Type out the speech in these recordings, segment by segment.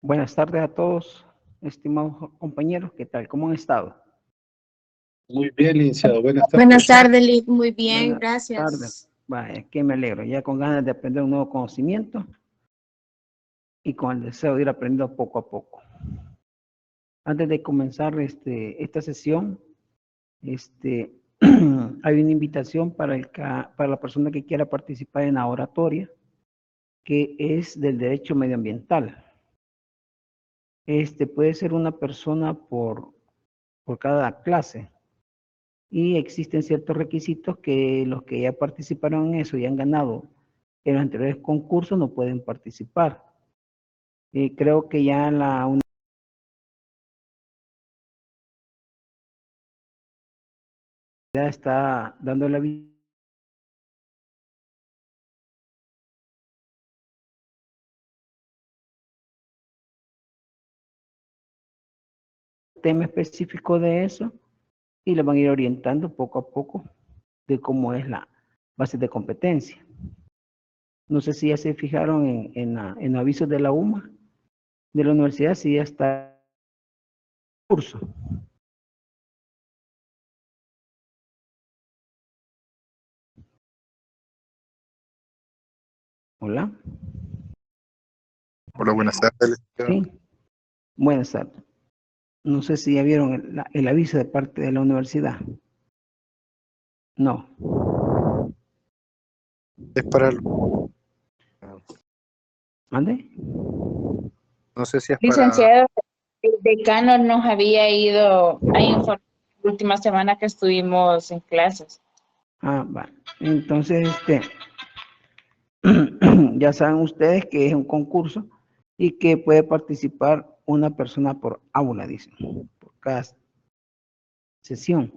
Buenas tardes a todos, estimados compañeros. ¿Qué tal? ¿Cómo han estado? Muy bien, licenciado. Buenas Buenas tardes. tardes, Liz. Muy bien, Buenas tardes. gracias. Vaya, que me alegro. Ya con ganas de aprender un nuevo conocimiento y con el deseo de ir aprendiendo poco a poco. Antes de comenzar esta sesión, hay una invitación para la persona que quiera participar en la oratoria, que es del derecho medioambiental. Puede ser una persona por cada clase. Y existen ciertos requisitos que los que ya participaron en eso y han ganado en los anteriores concursos no pueden participar. Creo que ya la universidad está dando la tema específico de eso y le van a ir orientando poco a poco de cómo es la base de competencia. No sé si ya se fijaron en los avisos de la UMA, de la universidad, si ya está el curso. Hola. Hola, buenas tardes, licenciado. Sí. Buenas tardes. No sé si ya vieron el aviso de parte de la universidad. No. Es para, ¿Mande? no sé si es para, Licenciado, el decano nos había ido a informar la última semana que estuvimos en clases. Va. Entonces, ya saben ustedes que es un concurso y que puede participar una persona por aula, dicen, por cada sesión.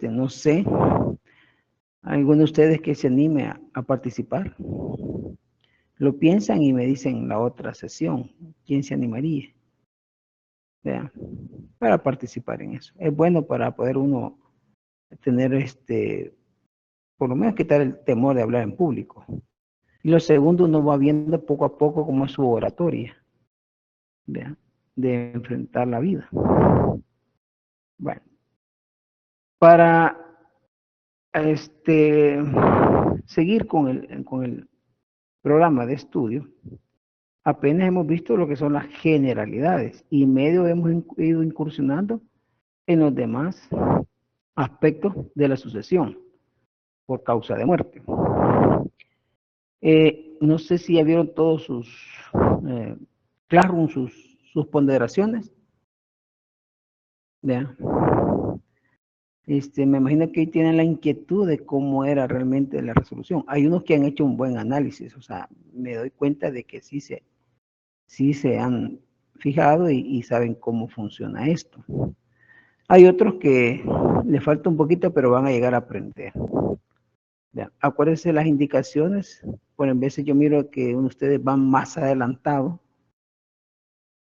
No sé, alguno de ustedes que se anime a participar. Lo piensan y me dicen la otra sesión, ¿quién se animaría? Vean, para participar en eso. Es bueno para poder uno tener por lo menos quitar el temor de hablar en público. Y lo segundo, uno va viendo poco a poco cómo es su oratoria, ¿vea? De enfrentar la vida. Bueno, para seguir con el programa de estudio, apenas hemos visto lo que son las generalidades y medio hemos ido incursionando en los demás aspectos de la sucesión por causa de muerte. No sé si ya vieron todos sus Classroom, sus ponderaciones. Vean. Me imagino que hoy tienen la inquietud de cómo era realmente la resolución. Hay unos que han hecho un buen análisis, o sea, me doy cuenta de que sí se han fijado y saben cómo funciona esto. Hay otros que le falta un poquito, pero van a llegar a aprender. Vean, acuérdense las indicaciones, por en veces yo miro que ustedes van más adelantados.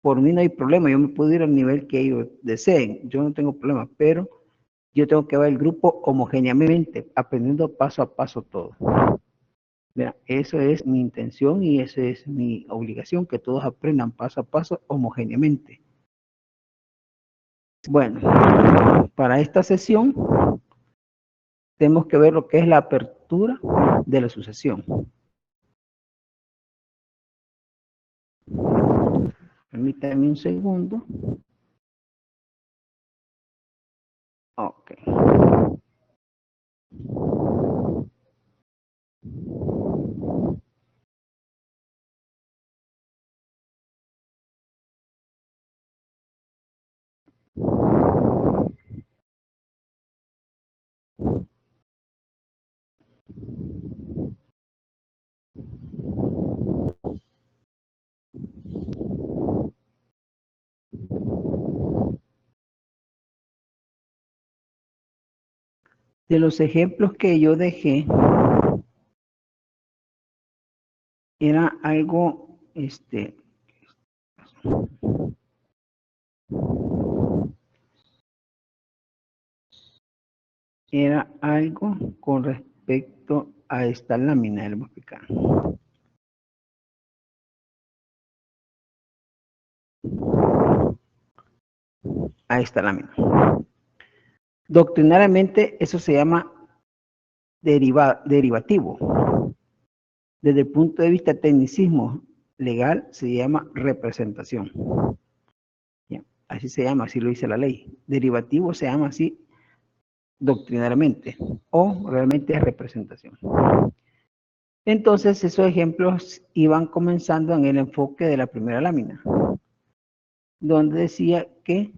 Por mí no hay problema, yo me puedo ir al nivel que ellos deseen, yo no tengo problema, pero yo tengo que ver el grupo homogéneamente, aprendiendo paso a paso todo. Mira, eso es mi intención y esa es mi obligación, que todos aprendan paso a paso homogéneamente. Bueno, para esta sesión tenemos que ver lo que es la apertura de la sucesión. Permítanme un segundo. Ok. De los ejemplos que yo dejé, era algo, era algo con respecto a esta lámina, le voy a explicar. a esta lámina. Doctrinariamente eso se llama derivativo. Desde el punto de vista tecnicismo legal se llama representación. ¿Ya? Así se llama, así lo dice la ley. Derivativo se llama así doctrinariamente o realmente es representación. Entonces esos ejemplos iban comenzando en el enfoque de la primera lámina, donde decía que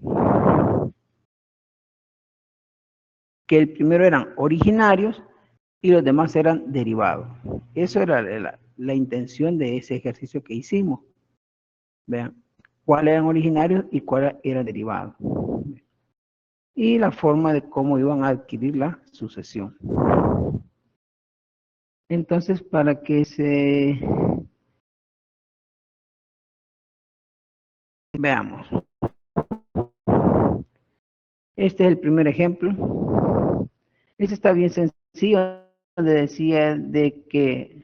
el primero eran originarios y los demás eran derivados. Eso era la intención de ese ejercicio que hicimos. Vean, cuáles eran originarios y cuáles eran derivados. Y la forma de cómo iban a adquirir la sucesión. Entonces, para que se... Veamos. Este es el primer ejemplo. Este está bien sencillo, donde decía de que...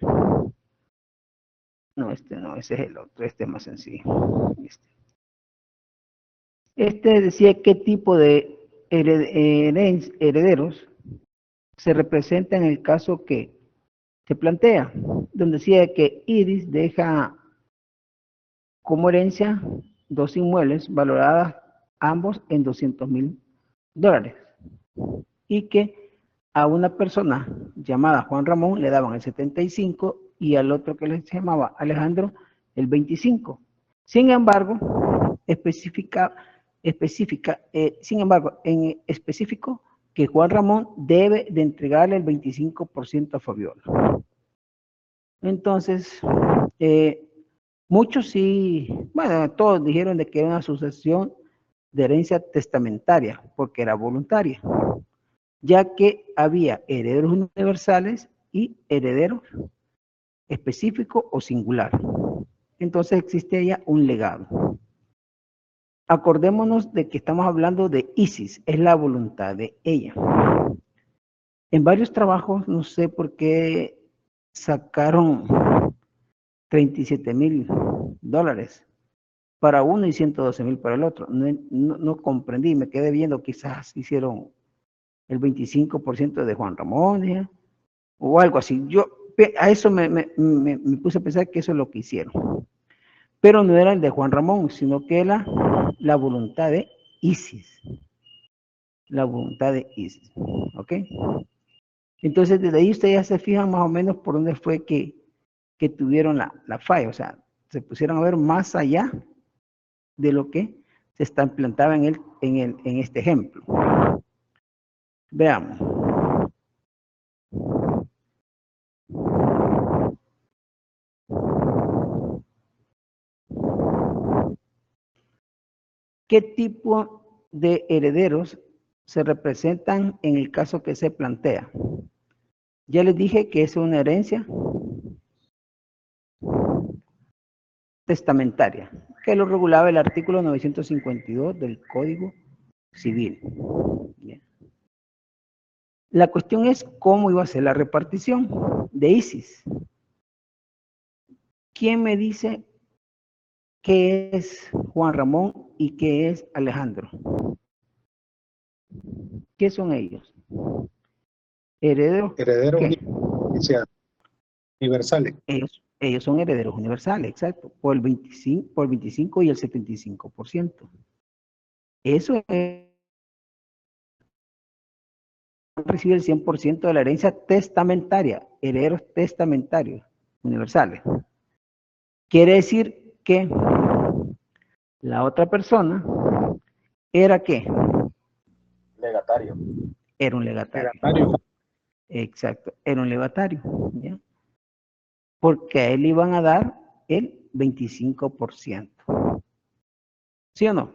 No, este no, ese es el otro, este es más sencillo. Este decía qué tipo de herederos se representa en el caso que se plantea, donde decía que Iris deja como herencia 2 inmuebles valoradas ambos en $200,000 y que a una persona llamada Juan Ramón le daban el 75 y al otro que les llamaba Alejandro el 25. Sin embargo, en específico que Juan Ramón debe de entregarle el 25% a Fabiola. Entonces, muchos sí, bueno, todos dijeron de que era una sucesión de herencia testamentaria, porque era voluntaria, ya que había herederos universales y herederos específico o singular. Entonces existe ya un legado. Acordémonos de que estamos hablando de Isis, es la voluntad de ella. En varios trabajos, no sé por qué sacaron $37,000 para uno y $112,000 para el otro. No comprendí, me quedé viendo, quizás hicieron el 25% de Juan Ramón o algo así. Yo a eso me puse a pensar que eso es lo que hicieron. Pero no era el de Juan Ramón, sino que era la voluntad de Isis. La voluntad de Isis. ¿Ok? Entonces, desde ahí ustedes ya se fijan más o menos por dónde fue que tuvieron la falla. O sea, se pusieron a ver más allá de lo que se está implantado en este ejemplo. Veamos. ¿Qué tipo de herederos se representan en el caso que se plantea? Ya les dije que es una herencia testamentaria, que lo regulaba el artículo 952 del Código Civil. Bien. La cuestión es cómo iba a ser la repartición de Isis. ¿Quién me dice qué es Juan Ramón y qué es Alejandro? ¿Qué son ellos? Herederos universales. Ellos son herederos universales, exacto, por el 25 y el 75%. Eso es recibir el 100% de la herencia testamentaria, herederos testamentarios universales. Quiere decir que la otra persona era ¿qué? Legatario. Era un legatario. Exacto, era un legatario, ¿ya? Porque a él iban a dar el 25%. ¿Sí o no?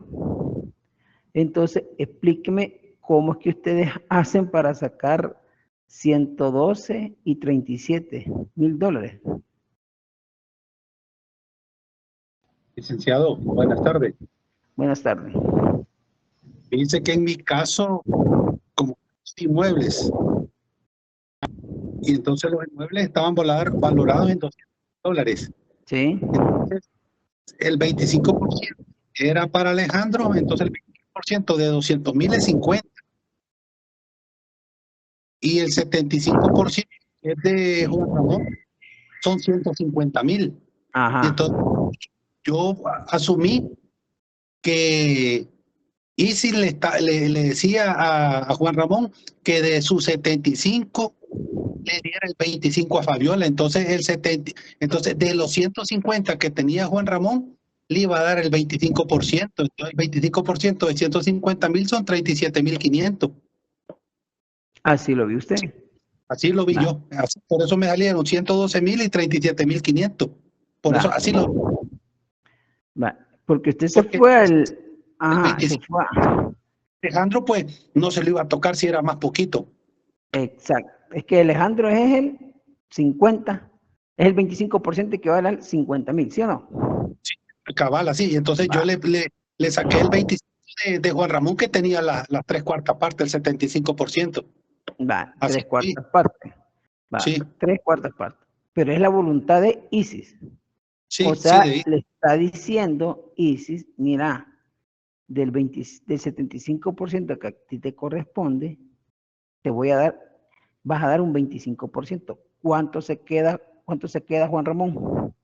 Entonces, explíqueme cómo es que ustedes hacen para sacar 112 y $37,000. Licenciado, buenas tardes. Buenas tardes. Dice que en mi caso, como inmuebles, y entonces los inmuebles estaban valorados en $200. Sí. Entonces, el 25% era para Alejandro, entonces el 25% de 200,000 es 50. Y el 75% es de Juan Ramón, son 150,000. Y Ajá. entonces yo asumí que Isis le decía a Juan Ramón que de sus 75 le diera el 25 a Fabiola. Entonces, entonces de los 150 que tenía Juan Ramón, le iba a dar el 25%. Entonces, el 25% de 150,000 son 37,500. Así lo vio usted. Así lo vi Va, yo. Por eso me salieron 112,000 y 37,500. Por eso va, así lo vi. va. Porque usted se Porque fue el al... Ajá, se 25 fue. Alejandro, pues no se lo iba a tocar si era más poquito. Exacto. Es que Alejandro es el 50, es el 25% que vale al 50,000, ¿sí o no? Sí, cabal, así. Entonces yo Va, le saqué el 25 de Juan Ramón, que tenía las 3/4 partes, el 75%. va, Así tres lo vi. cuartas partes. Va, Sí, tres cuartas partes. Pero es la voluntad de Isis. O sí, sí, sea, le está diciendo Isis, mira, del 75% que a ti te corresponde, te voy a dar, vas a dar un 25%. Cuánto se queda Juan Ramón?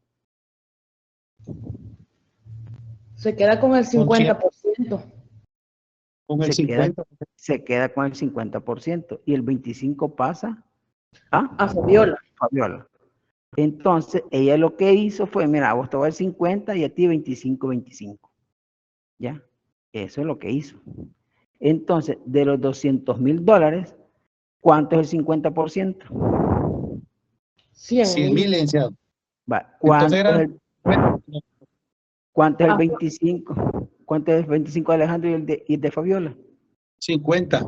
Se queda con el con 50%. el Se queda, 50. se queda con el 50% y el 25% pasa a A Fabiola. Fabiola. Entonces, ella lo que hizo fue, mira, a vos te va el 50 y a ti 25. ¿Ya? Eso es lo que hizo. Entonces, de los $200,000, ¿cuánto es el 50%? 100,000. 100,000, licenciado. Va, Entonces ¿cuánto es eran cuánto es el A, 25? ¿Cuánto es el 25 de Alejandro y el de Fabiola? 50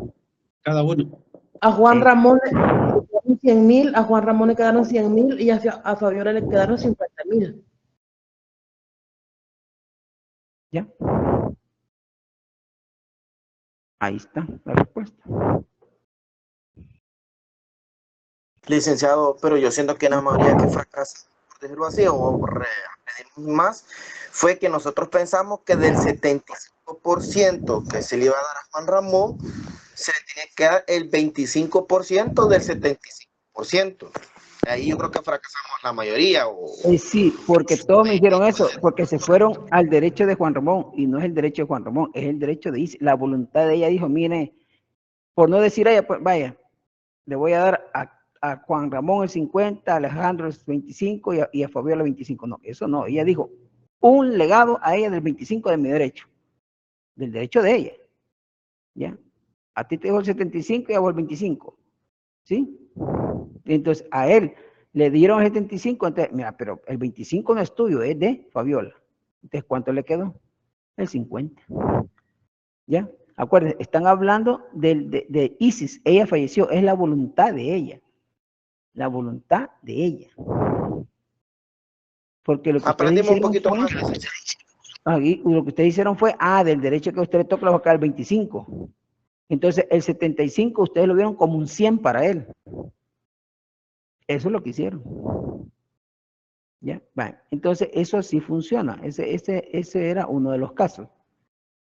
cada uno. a Juan Eh, Ramón le quedaron 100,000, a Juan Ramón le quedaron 100,000 y a Fabiola le quedaron 50,000. ¿Ya? Ahí está la respuesta. Licenciado, pero yo siento que la mayoría que fracasa, por decirlo así, o repetimos más, fue que nosotros pensamos que del 75% que se le iba a dar a Juan Ramón, se le tiene que dar el 25% del 75%. Ahí yo creo que fracasamos la mayoría. Sí, porque todos me hicieron eso, porque se fueron al derecho de Juan Ramón, y no es el derecho de Juan Ramón, es el derecho de Isis. La voluntad de ella dijo, mire, por no decir a ella, pues vaya, le voy a dar a Juan Ramón el 50, a Alejandro el 25 y a Fabiola el 25. No, eso no. Ella dijo, un legado a ella del 25 de mi derecho, del derecho de ella. ¿Ya? A ti te dejo el 75 y a vos el 25. ¿Sí? Entonces, a él le dieron el 75, entonces, mira, pero el 25 no es tuyo, es de Fabiola. Entonces, ¿cuánto le quedó? El 50. ¿Ya? Acuérdense, están hablando de Isis, ella falleció, es la voluntad de ella. La voluntad de ella. Porque lo que ustedes Aprendimos un hicieron poquito fue, más, licenciado. lo que ustedes hicieron fue, del derecho que a usted le toca, le va a quedar el 25. Entonces, el 75 ustedes lo vieron como un 100 para él. Eso es lo que hicieron. ¿Ya? Vale. Entonces, eso sí funciona. Ese era uno de los casos.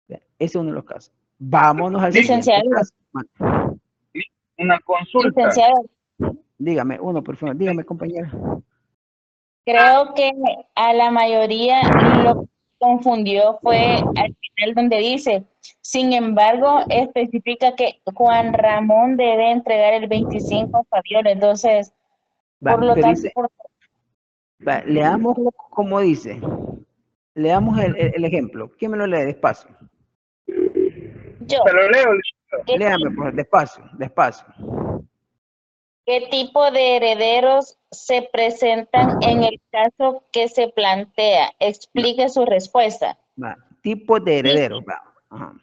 ¿Ya? Ese es uno de los casos. Vámonos al siguiente Licenciado, caso. Una consulta. licenciado, Dígame, uno, por favor. Dígame, compañera. creo que a la mayoría lo que confundió fue al final donde dice, sin embargo, especifica que Juan Ramón debe entregar el 25 a Fabiola. Entonces, por lo Pero tanto, dice, leamos como dice. Leamos el ejemplo. ¿Quién me lo lee despacio? yo, Se lo leo, licenciado. ¿qué, Léame, pues, despacio, despacio. qué tipo de herederos se presentan en el caso que se plantea? Explique su respuesta. Va. Tipos de herederos. Isis, Va. Ajá.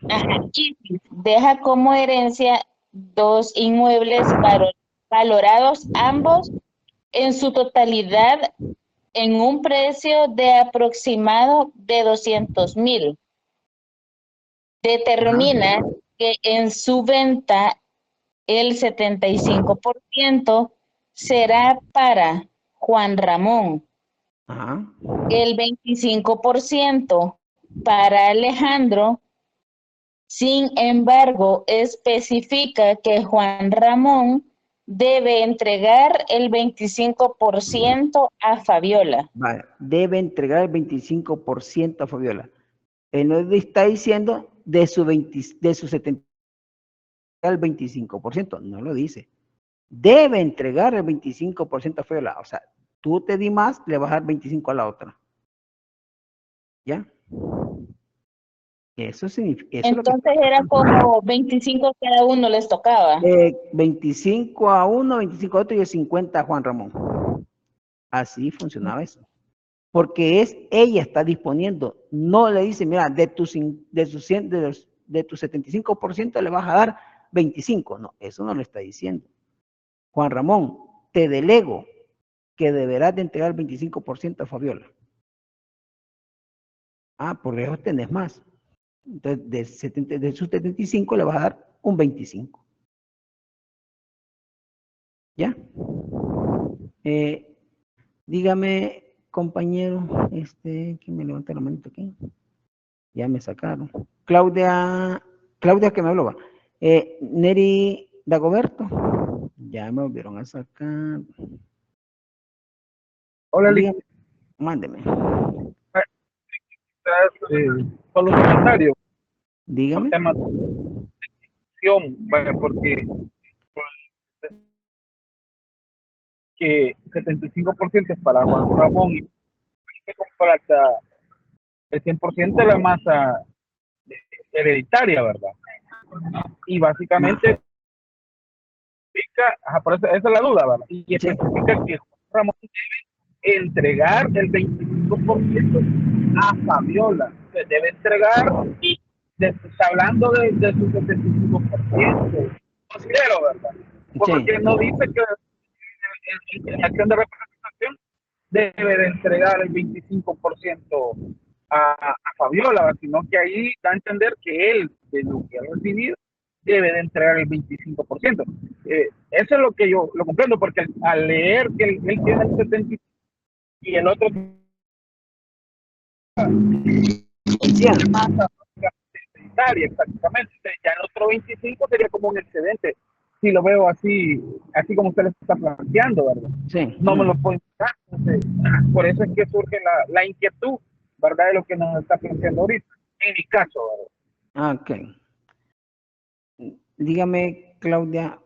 Isis deja como herencia dos inmuebles valorados ambos en su totalidad en un precio de aproximado de 200,000. Determina que en su venta el 75% será para Juan Ramón, Ajá. el 25% para Alejandro Sin embargo, especifica que Juan Ramón debe entregar el 25% a Fabiola. Vale, debe entregar el 25% a Fabiola. Él no está diciendo de su 70 al 25%, no lo dice. Debe entregar el 25% a Fabiola. O sea, tú te di más, le vas a dar 25 a la otra. ¿Ya? Eso significa. Entonces era como 25 cada uno les tocaba. 25 a uno, 25 a otro y el 50 a Juan Ramón. Así funcionaba eso. Porque ella está disponiendo. No le dice, mira, de tu 75% le vas a dar 25. No, eso no le está diciendo. Juan Ramón, te delego que deberás de entregar el 25% a Fabiola. Ah, por lejos tenés más. Entonces, de sus 75 le vas a dar un 25. ¿Ya? Dígame, compañero, que me levanta la manito aquí. Ya me sacaron. Claudia que me habló, va. Neri Dagoberto, ya me volvieron a sacar. Hola, Dígame, mándeme. solo un comentario. Dígame. Tema de discusión, vaya, porque que 75% es para Juan Ramón y que comparta el 100% de la masa hereditaria, ¿verdad? Y básicamente por eso, esa es la duda, ¿verdad? Y especifica que Juan Ramón debe entregar el 25% a Fabiola. Se debe entregar, está hablando de su 75%. Considero, ¿verdad? Porque no dice que en acción de representación debe de entregar el 25% a Fabiola, sino que ahí da a entender que él, de lo que ha recibido, debe de entregar el 25%. Eso es lo que yo lo comprendo, porque al leer que él tiene el 75% y el otro exactamente, ya el otro 25 sería como un excedente. Si lo veo así como usted lo está planteando, ¿verdad? Sí. No me lo puedo explicar. Por eso es que surge la inquietud, ¿verdad? De lo que nos está planteando ahorita. En mi caso, ¿verdad? Ok. Dígame, Claudia.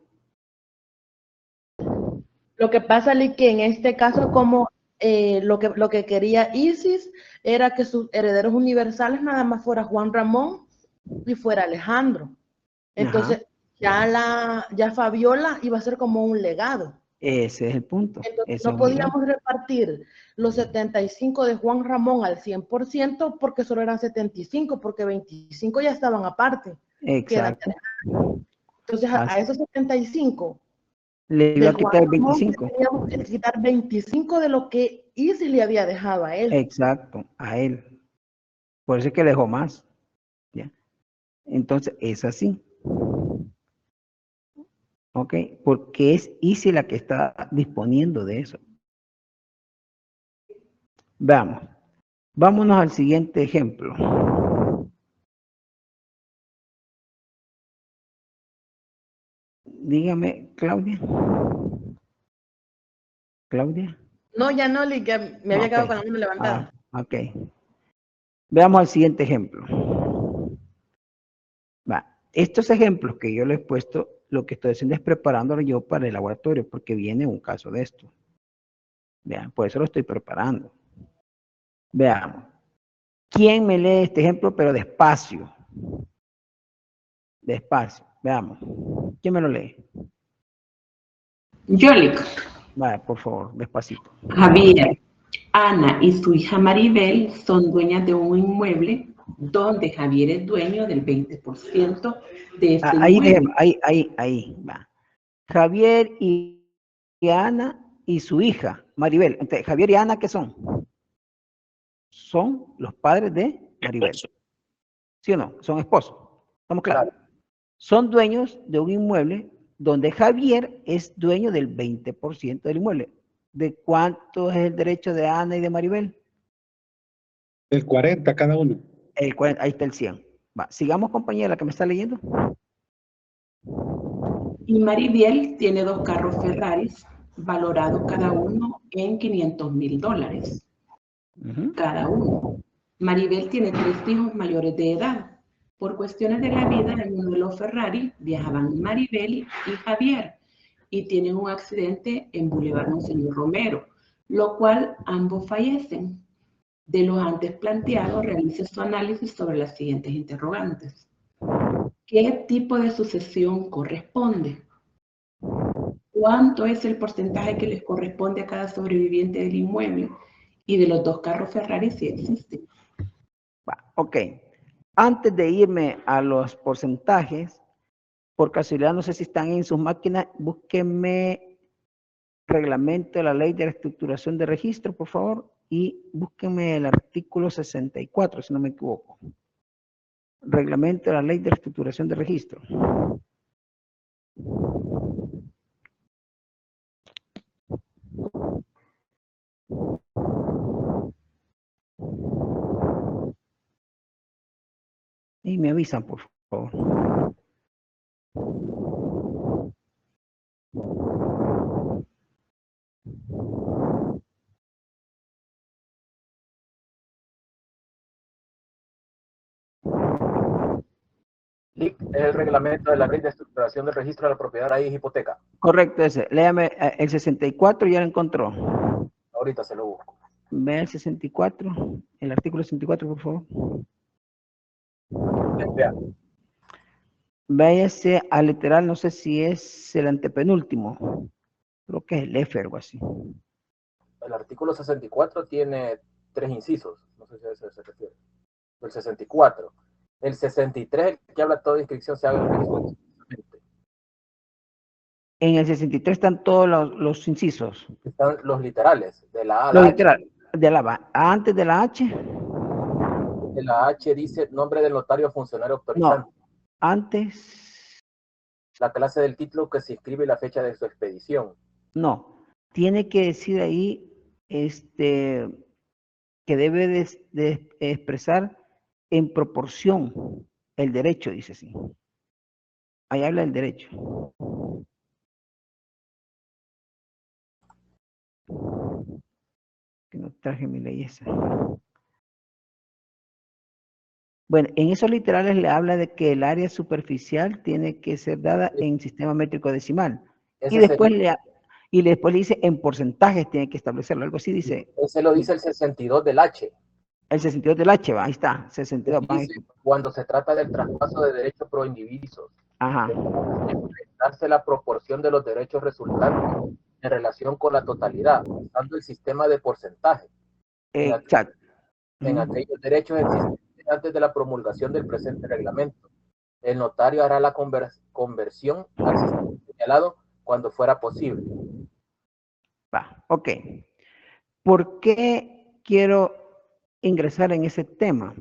Lo que pasa es que en este caso, como lo que quería Isis era que sus herederos universales nada más fuera Juan Ramón y fuera Alejandro. Entonces, ya Fabiola iba a ser como un legado. Ese es el punto. Entonces, no podíamos repartir los 75 de Juan Ramón al 100% porque solo eran 75, porque 25 ya estaban aparte. Exacto. Entonces, a esos 75 le iba a quitar 25. Teníamos que quitar 25 de lo que Isis le había dejado a él. Exacto, a él. Por eso es que le dejó más. ¿Ya? Entonces, es así. ¿Ok? Porque es Isis la que está disponiendo de eso. Veamos. Vámonos al siguiente ejemplo. Dígame, Claudia. ¿Claudia? No, ya no, que me había quedado con la mano levantada. Ok. Veamos el siguiente ejemplo. Estos ejemplos que yo les he puesto, lo que estoy haciendo es preparándolo yo para el laboratorio, porque viene un caso de esto. Vean, por eso lo estoy preparando. Veamos. ¿Quién me lee este ejemplo, pero despacio? Despacio. Veamos. ¿Quién me lo lee? Yolic. Vale, por favor, despacito. Javier, Ana y su hija Maribel son dueñas de un inmueble donde Javier es dueño del 20% de este inmueble. Ahí va. Javier y Ana y su hija Maribel. Entonces, Javier y Ana, ¿qué son? Son los padres de Maribel. ¿Sí o no? Son esposos. ¿Estamos claros? Son dueños de un inmueble donde Javier es dueño del 20% del inmueble. ¿De cuánto es el derecho de Ana y de Maribel? El 40 cada uno. El 40, ahí está el 100. Va, sigamos, compañera, que me está leyendo. Y Maribel tiene 2 carros Ferraris, valorados cada uno en $500,000. Cada uno. Maribel tiene 3 hijos mayores de edad. Por cuestiones de la vida, en uno de los Ferrari viajaban Maribel y Javier y tienen un accidente en Boulevard Monseñor Romero, lo cual ambos fallecen. De los antes planteados, realice su análisis sobre las siguientes interrogantes. ¿Qué tipo de sucesión corresponde? ¿Cuánto es el porcentaje que les corresponde a cada sobreviviente del inmueble? Y de los 2 carros Ferrari si existen. Ok. Antes de irme a los porcentajes, por casualidad, no sé si están en sus máquinas, búsquenme reglamento de la ley de reestructuración de registro, por favor, y búsquenme el artículo 64, si no me equivoco. Reglamento de la ley de reestructuración de registro. Y me avisan, por favor. LIC es el reglamento de la ley de estructuración del registro de la propiedad raíz hipoteca. Correcto, ese. Léame el 64, ya lo encontró. Ahorita se lo busco. Ve el 64, el artículo 64, por favor. Vea. Váyase al literal, no sé si es el antepenúltimo. Creo que es el F, algo así. El artículo 64 tiene 3 incisos. No sé si a eso se refiere. El 64. El 63, el que habla de toda inscripción se haga en el registro. En el 63 están todos los incisos. Están los literales, de la A a Los la literales, de la antes de la H. De la H dice nombre del notario funcionario autorizante. No, antes. La clase del título que se inscribe y la fecha de su expedición. No, tiene que decir ahí que debe de expresar en proporción el derecho, dice así. Ahí habla del derecho. Que no traje mi ley esa. Bueno, en esos literales le habla de que el área superficial tiene que ser dada en sistema métrico decimal. Y después, le dice en porcentajes tiene que establecerlo, algo así dice. Ese lo dice el 62 del H. El 62 del H, va, ahí está, 62. Dice, cuando se trata del traspaso de derechos pro indivisos, darse la proporción de los derechos resultantes en relación con la totalidad, usando el sistema de porcentaje. Exacto. En aquellos derechos existentes antes de la promulgación del presente reglamento. El notario hará la conversión al sistema señalado cuando fuera posible. Va, ok. ¿Por qué quiero ingresar en ese tema?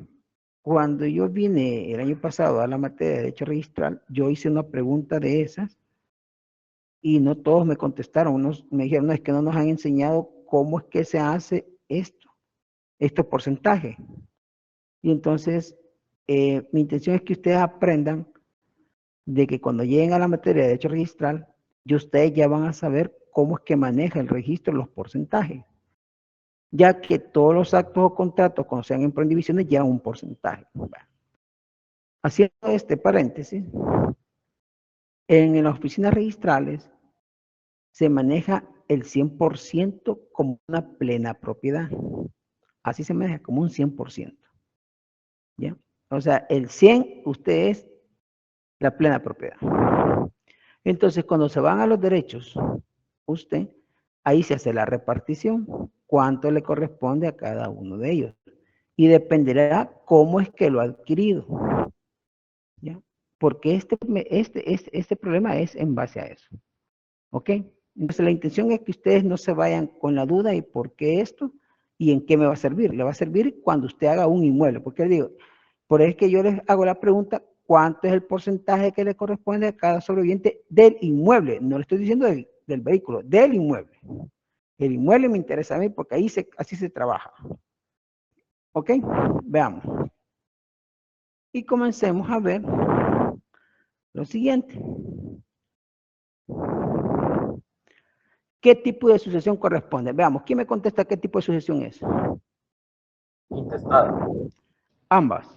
Cuando yo vine el año pasado a la materia de derecho registral, yo hice una pregunta de esas y no todos me contestaron. Unos me dijeron, no, es que no nos han enseñado cómo es que se hace estos porcentajes. Y entonces, mi intención es que ustedes aprendan de que cuando lleguen a la materia de derecho registral, ustedes ya van a saber cómo es que maneja el registro los porcentajes. Ya que todos los actos o contratos, cuando sean en prohibiciones, llevan un porcentaje. Haciendo este paréntesis, en las oficinas registrales se maneja el 100% como una plena propiedad. Así se maneja como un 100%. ¿Ya? O sea, el 100 usted es la plena propiedad. Entonces, cuando se van a los derechos, usted, ahí se hace la repartición, cuánto le corresponde a cada uno de ellos. Y dependerá cómo es que lo ha adquirido. ¿Ya? Porque este problema es en base a eso. ¿Ok? Entonces, la intención es que ustedes no se vayan con la duda y por qué esto y en qué me va a servir. Le va a servir cuando usted haga un inmueble. Porque digo, por eso es que yo les hago la pregunta, ¿cuánto es el porcentaje que le corresponde a cada sobreviviente del inmueble? No le estoy diciendo del vehículo, del inmueble. El inmueble me interesa a mí porque ahí así se trabaja. ¿Ok? Veamos. Y comencemos a ver lo siguiente. ¿Qué tipo de sucesión corresponde? Veamos, ¿quién me contesta qué tipo de sucesión es? Intestada. Ambas.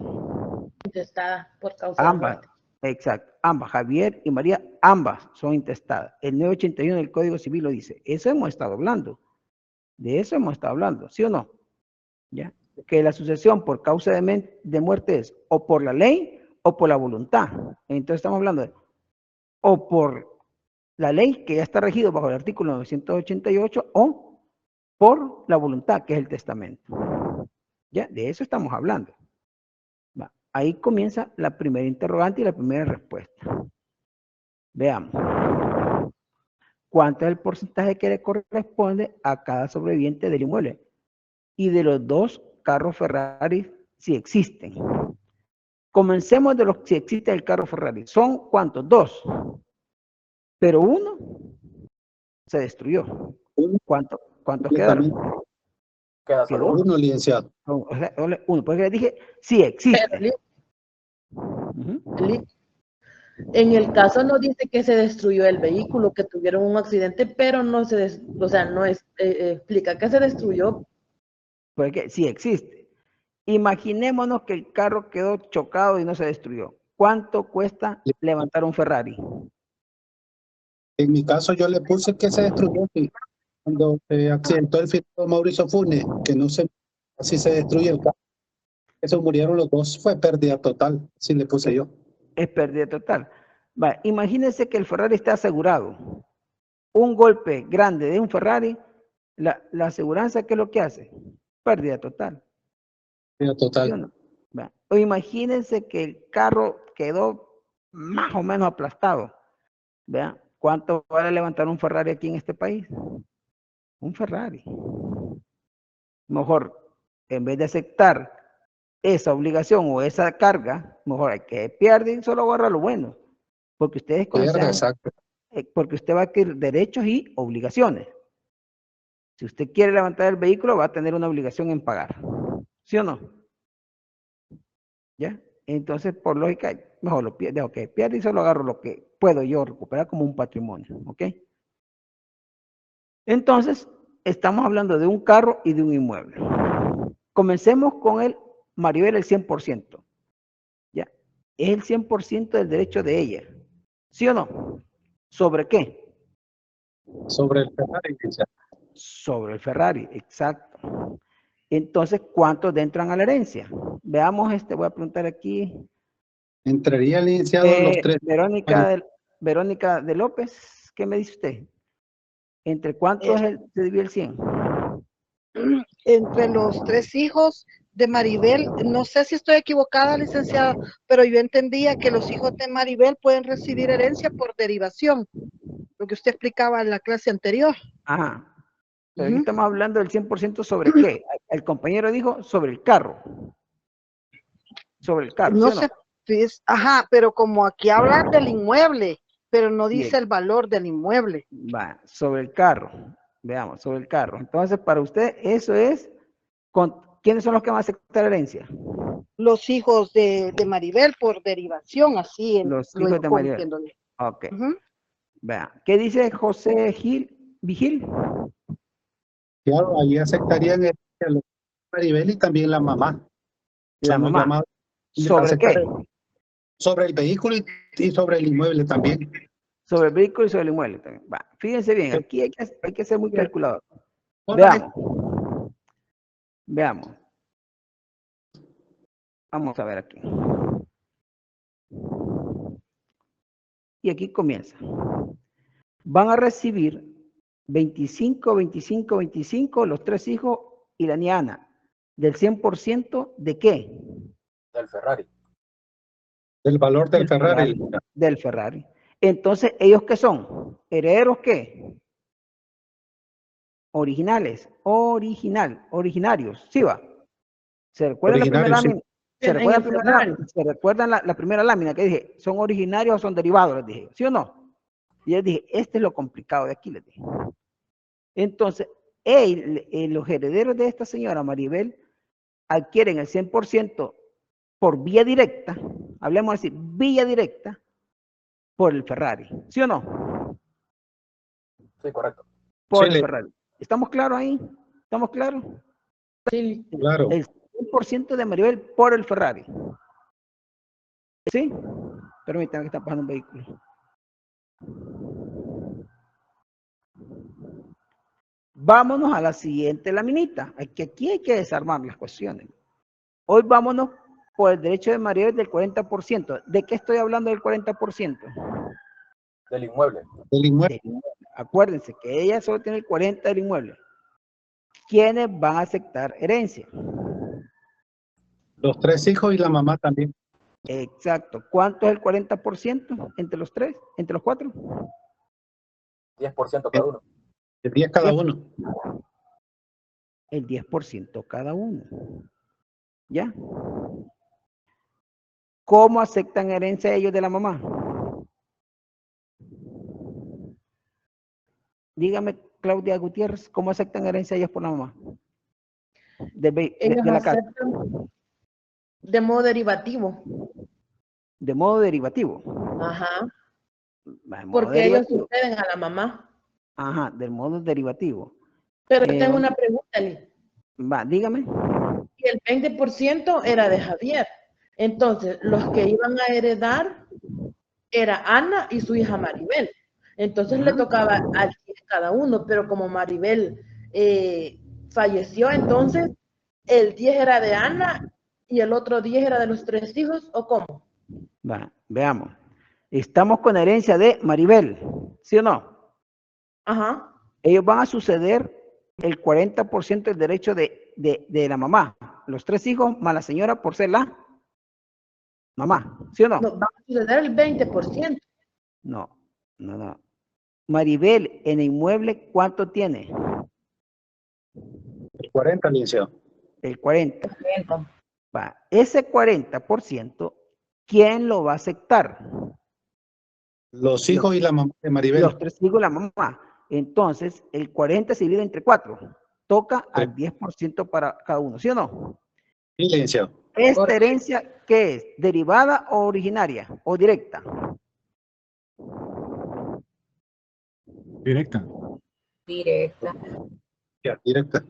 Intestada por causa de Ambas, muerte. exacto. Ambas, Javier y María, ambas son intestadas. El 981 del Código Civil lo dice. Eso hemos estado hablando. De eso hemos estado hablando, ¿sí o no? ¿Ya? Que la sucesión por causa de muerte es o por la ley o por la voluntad. Entonces estamos hablando de o por la ley que ya está regido bajo el artículo 988 o por la voluntad que es el testamento. Ya, de eso estamos hablando. Va. Ahí comienza la primera interrogante y la primera respuesta. Veamos. ¿Cuánto es el porcentaje que le corresponde a cada sobreviviente del inmueble? Y de los dos carros Ferrari, si existen. Comencemos de los si existe el carro Ferrari. ¿Son cuántos? Dos. Pero uno se destruyó. ¿Cuántos quedaron? Queda solo uno, licenciado. Uno, porque le dije, sí existe. En el caso no dice que se destruyó el vehículo, que tuvieron un accidente, pero no se, o sea, no explica que se destruyó. Porque sí existe. Imaginémonos que el carro quedó chocado y no se destruyó. ¿Cuánto cuesta levantar un Ferrari? En mi caso yo le puse que se destruyó cuando se accidentó el finado Mauricio Funes, que no sé si se destruye el carro. Eso murieron los dos, fue pérdida total, si le puse yo. Es pérdida total. Va, imagínense que el Ferrari está asegurado. Un golpe grande de un Ferrari, la aseguranza, ¿qué es lo que hace? Pérdida total. Pérdida total. ¿Sí o no? Va. O imagínense que el carro quedó más o menos aplastado. Vean, ¿cuánto vale levantar un Ferrari aquí en este país? Un Ferrari. Mejor, en vez de aceptar esa obligación o esa carga, mejor hay que pierde y solo agarra lo bueno. Porque ustedes porque usted va a adquirir derechos y obligaciones. Si usted quiere levantar el vehículo, va a tener una obligación en pagar. ¿Sí o no? ¿Ya? Entonces, por lógica, mejor lo pierde, ok, pierde y solo agarro lo que puedo yo recuperar como un patrimonio, ¿ok? Entonces, estamos hablando de un carro y de un inmueble. Comencemos con el Maribel, el 100%. ¿Ya? Es el 100% del derecho de ella. ¿Sí o no? ¿Sobre qué? Sobre el Ferrari. Sobre el Ferrari, exacto. Entonces, ¿cuántos entran a la herencia? Veamos, voy a preguntar aquí. Entraría el iniciado los tres. Verónica de López, ¿qué me dice usted? ¿Entre cuántos se divide el 100? Entre los tres hijos de Maribel, no sé si estoy equivocada, licenciada, pero yo entendía que los hijos de Maribel pueden recibir herencia por derivación, lo que usted explicaba en la clase anterior. Ajá. Pero aquí estamos hablando del 100% sobre qué. El compañero dijo sobre el carro. Sobre el carro. No ¿sí sé, ajá, pero como aquí habla del inmueble, pero no dice bien, el valor del inmueble. Va, sobre el carro. Veamos, sobre el carro. Entonces, para usted, eso es, ¿quiénes son los que van a aceptar herencia? Los hijos de Maribel por derivación, así. Los hijos de Maribel. Ok. Vea, ¿qué dice José Vigil? Claro, ahí aceptarían el Maribel y también la mamá. La mamá. ¿Sobre qué? Sobre el vehículo y sobre el inmueble también. Sobre el vehículo y sobre el inmueble también. Va, fíjense bien, aquí hay que ser muy calculador. Veamos. Veamos. Vamos a ver aquí. Y aquí comienza. Van a recibir 25, 25, 25, los tres hijos y la niana. ¿Del 100% de qué? Del Ferrari. Del valor del Ferrari. Del Ferrari. Entonces, ¿ellos qué son? ¿Herederos qué? Originales. Originarios. ¿Sí va? ¿Se recuerdan la primera lámina? ¿Se recuerdan la primera lámina que dije? ¿Son originarios o son derivados? Les dije. ¿Sí o no? Y les dije, este es lo complicado de aquí, les dije. Entonces, los herederos de esta señora Maribel adquieren el 100% por vía directa, hablemos así, vía directa, por el Ferrari. ¿Sí o no? Sí, correcto. Por el Ferrari. ¿Estamos claros ahí? ¿Estamos claros? Sí, claro. El 100% de Maribel por el Ferrari. ¿Sí? Permítanme que está pasando un vehículo. Vámonos a la siguiente laminita. Aquí hay que desarmar las cuestiones. Hoy vámonos por el derecho de Maribel del 40%. ¿De qué estoy hablando del 40%? Del inmueble. Del inmueble. Acuérdense que ella solo tiene el 40% del inmueble. ¿Quiénes van a aceptar herencia? Los 3 hijos y la mamá también. Exacto. ¿Cuánto es el 40% entre los 3? ¿Entre los 4? 10% cada uno. El 10 cada uno. El 10% cada uno. ¿Ya? ¿Cómo aceptan herencia ellos de la mamá? Dígame, Claudia Gutiérrez, ¿cómo aceptan herencia ellos por la mamá? Ellos de la casa. aceptan de modo derivativo. De modo derivativo. Ajá. Porque derivativo. Ellos suceden a la mamá. Ajá, del modo derivativo. Pero tengo una pregunta, Lee. Va, dígame. Y el 20% era de Javier. Entonces, los que iban a heredar era Ana y su hija Maribel. Entonces le tocaba al 10 cada uno, pero como Maribel falleció, entonces el 10 era de Ana y el otro 10 era de los 3 hijos, ¿o cómo? Va, veamos. Estamos con herencia de Maribel, ¿sí o no? Ajá. Ellos van a suceder el 40% del derecho de la mamá. Los 3 hijos más la señora por ser la mamá, ¿sí o no? No, va a suceder el 20%. No. Maribel, en el inmueble, ¿cuánto tiene? El 40, licenciado. El 40. Va, ese 40%, ¿quién lo va a aceptar? Los hijos y la mamá de Maribel. Los 3 hijos y la mamá. Entonces, el 40 se divide entre 4. Toca al 10% para cada uno, ¿sí o no? Sí, licenciado. ¿Esta herencia qué es? ¿Derivada o originaria? ¿O directa? Directa. Directa. Ya, directa.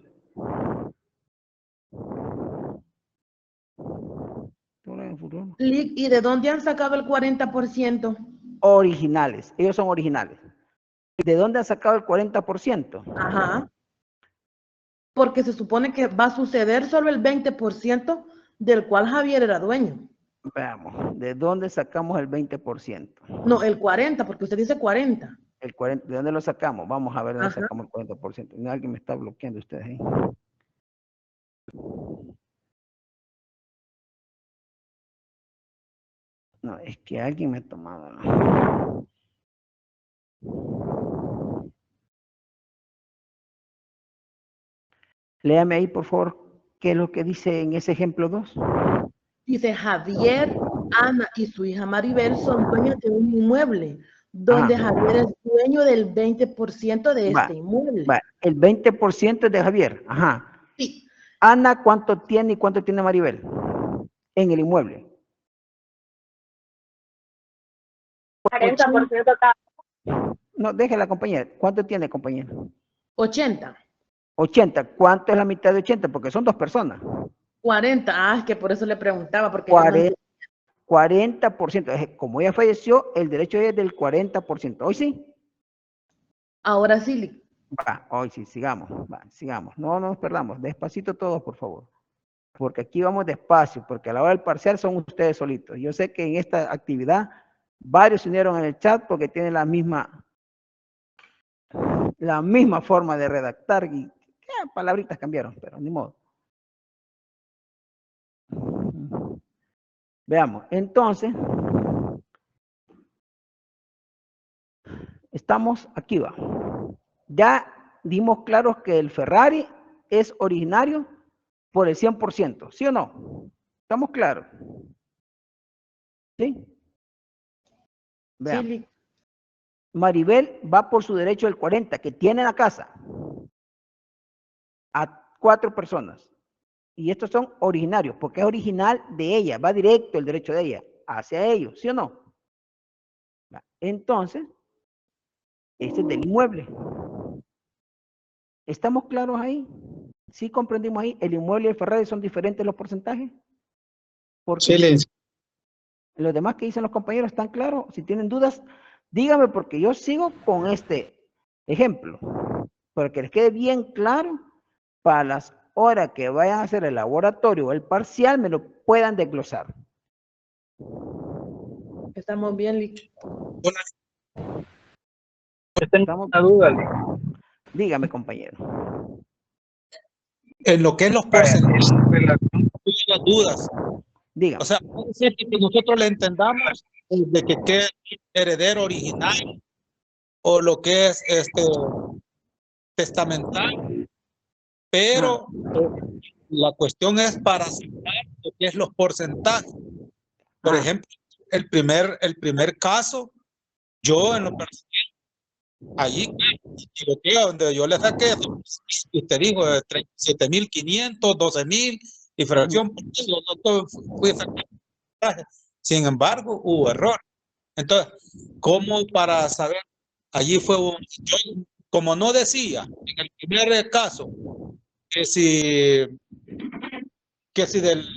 ¿Y de dónde han sacado el 40%? Originales. Ellos son originales. ¿De dónde han sacado el 40%? Ajá. Porque se supone que va a suceder solo el 20% del cual Javier era dueño. Veamos, ¿de dónde sacamos el 20%? No, el 40%, porque usted dice 40%. El 40%, ¿de dónde lo sacamos? Vamos a ver de dónde sacamos el 40%. Alguien me está bloqueando ustedes ahí. No, es que alguien me ha tomado. Léame ahí, por favor, qué es lo que dice en ese ejemplo 2. Dice, Javier, Ana y su hija Maribel son dueños de un inmueble, donde Javier es dueño del 20% de este inmueble. El 20% es de Javier. Ajá. Sí. Ana, ¿cuánto tiene y cuánto tiene Maribel en el inmueble? 40% cada. No, déjela, compañera. ¿Cuánto tiene, compañera? 80. 80. ¿Cuánto es la mitad de 80? Porque son 2 personas. 40. Ah, es que por eso le preguntaba. Porque 40%. Como ella falleció, el derecho es del 40%. ¿Hoy sí? Ahora sí. Hoy sí, sigamos. Sigamos. No nos perdamos. Despacito todos, por favor. Porque aquí vamos despacio, porque a la hora del parcial son ustedes solitos. Yo sé que en esta actividad varios se unieron en el chat porque tienen la misma forma de redactar y palabritas cambiaron, pero ni modo. Veamos, entonces, estamos aquí, va. Ya dimos claros que el Ferrari es originario por el 100%, ¿sí o no? ¿Estamos claros? ¿Sí? Veamos. Sí. Maribel va por su derecho del 40%, que tiene la casa, a 4 personas. Y estos son originarios, porque es original de ella, va directo el derecho de ella hacia ellos, ¿sí o no? Entonces, este es del inmueble. ¿Estamos claros ahí? ¿Sí comprendimos ahí? ¿El inmueble y el Ferrari son diferentes los porcentajes? Silencio. Los demás que dicen los compañeros están claros. Si tienen dudas, díganme, porque yo sigo con este ejemplo, para que les quede bien claro para las horas que vayan a hacer el laboratorio o el parcial, me lo puedan desglosar. Estamos bien, Lick. Tengo una duda, Lick. Dígame, compañero. En lo que es los porcentajes, las dudas. Dígame. O sea, puede ser que nosotros le entendamos de que quede heredero original o lo que es testamental, pero la cuestión es para aceptar lo que es los porcentajes. Por ejemplo, el primer caso, yo en lo personal, allí donde yo le saqué, usted dijo, 37.500, 12.000 y fracción, yo no fui a sacar. Sin embargo, hubo error. Entonces, ¿cómo para saber? Allí fue yo, como no decía en el primer caso que si del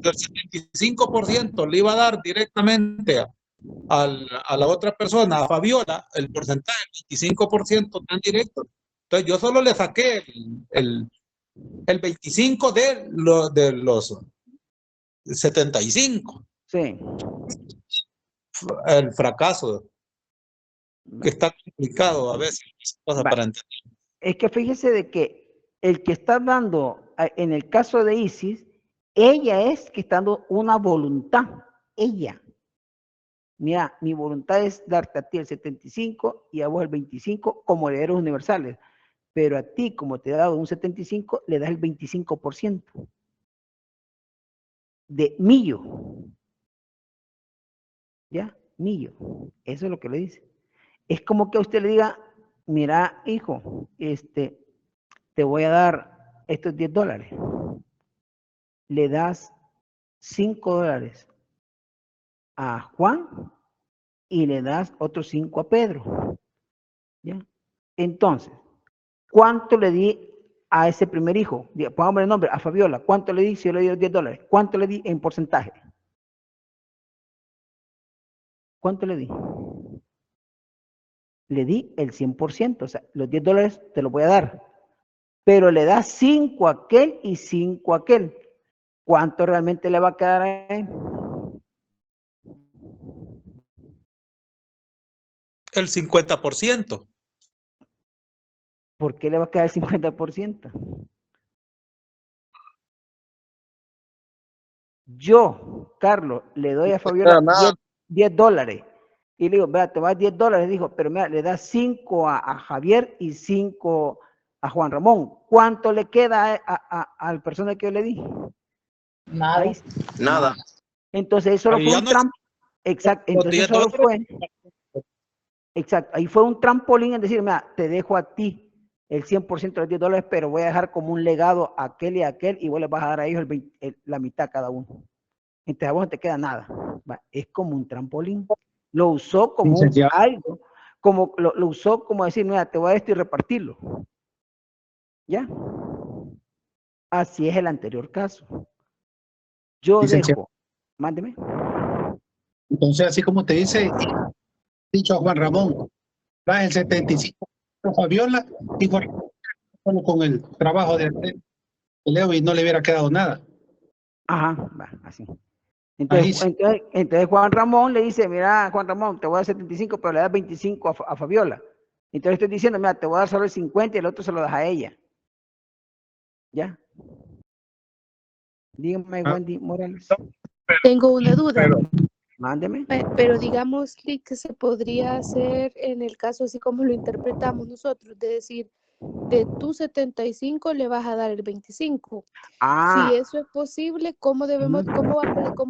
75% le iba a dar directamente a la otra persona, a Fabiola, el porcentaje, el 25% tan directo. Entonces yo solo le saqué el 25 de los 75. Sí. El fracaso, que está complicado a veces para entender. Es que fíjese de que el que está dando, en el caso de Isis, ella es que está dando una voluntad, ella. Mira, mi voluntad es darte a ti el 75 y a vos el 25 como herederos universales, pero a ti, como te he dado un 75, le das el 25% de millo. ¿Ya? Millo. Eso es lo que le dice. Es como que a usted le diga, mira, hijo, te voy a dar estos $10. Le das $5 a Juan y le das otros 5 a Pedro. ¿Ya? Entonces, ¿cuánto le di a ese primer hijo? Pongamos el nombre, a Fabiola. ¿Cuánto le di si yo le di los $10? ¿Cuánto le di en porcentaje? ¿Cuánto le di? Le di el 100%, o sea, los $10 te los voy a dar, pero le das 5 a aquel y 5 a aquel. ¿Cuánto realmente le va a quedar a él? El 50%. ¿Por qué le va a quedar el 50%? Yo, Carlos, le doy a Fabiola $10 y le digo, vea, te vas $10, dijo, pero mira, le das 5 a Javier y 5 a Juan Ramón. ¿Cuánto le queda a la persona que yo le di? Nada. Ahí, Nada. entonces eso fue un trampo. Exacto, entonces solo fue. Exacto, ahí fue un trampolín en decir, mira, te dejo a ti el 100% de los $10, pero voy a dejar como un legado a aquel y a aquel y vos les vas a dar a ellos la mitad cada uno. Entonces a vos no te queda nada. Es como un trampolín. Lo usó como algo, como lo usó como decir, mira, te voy a dar esto y repartirlo. ¿Ya? Así es el anterior caso. Yo dejo, mándeme. Entonces, así como te dicho a Juan Ramón, da el 75 a Fabiola y con el trabajo de Leo y no le hubiera quedado nada. Ajá, va, así. Entonces Juan Ramón le dice, mira, Juan Ramón, te voy a dar 75, pero le das 25 a Fabiola. Entonces estoy diciendo, mira, te voy a dar solo el 50 y el otro se lo das a ella. ¿Ya? Dígame, Wendy Morales. Tengo una duda. Mándeme. Pero digamos que se podría hacer en el caso así como lo interpretamos nosotros, de decir, de tu 75 le vas a dar el 25. Si eso es posible, ¿cómo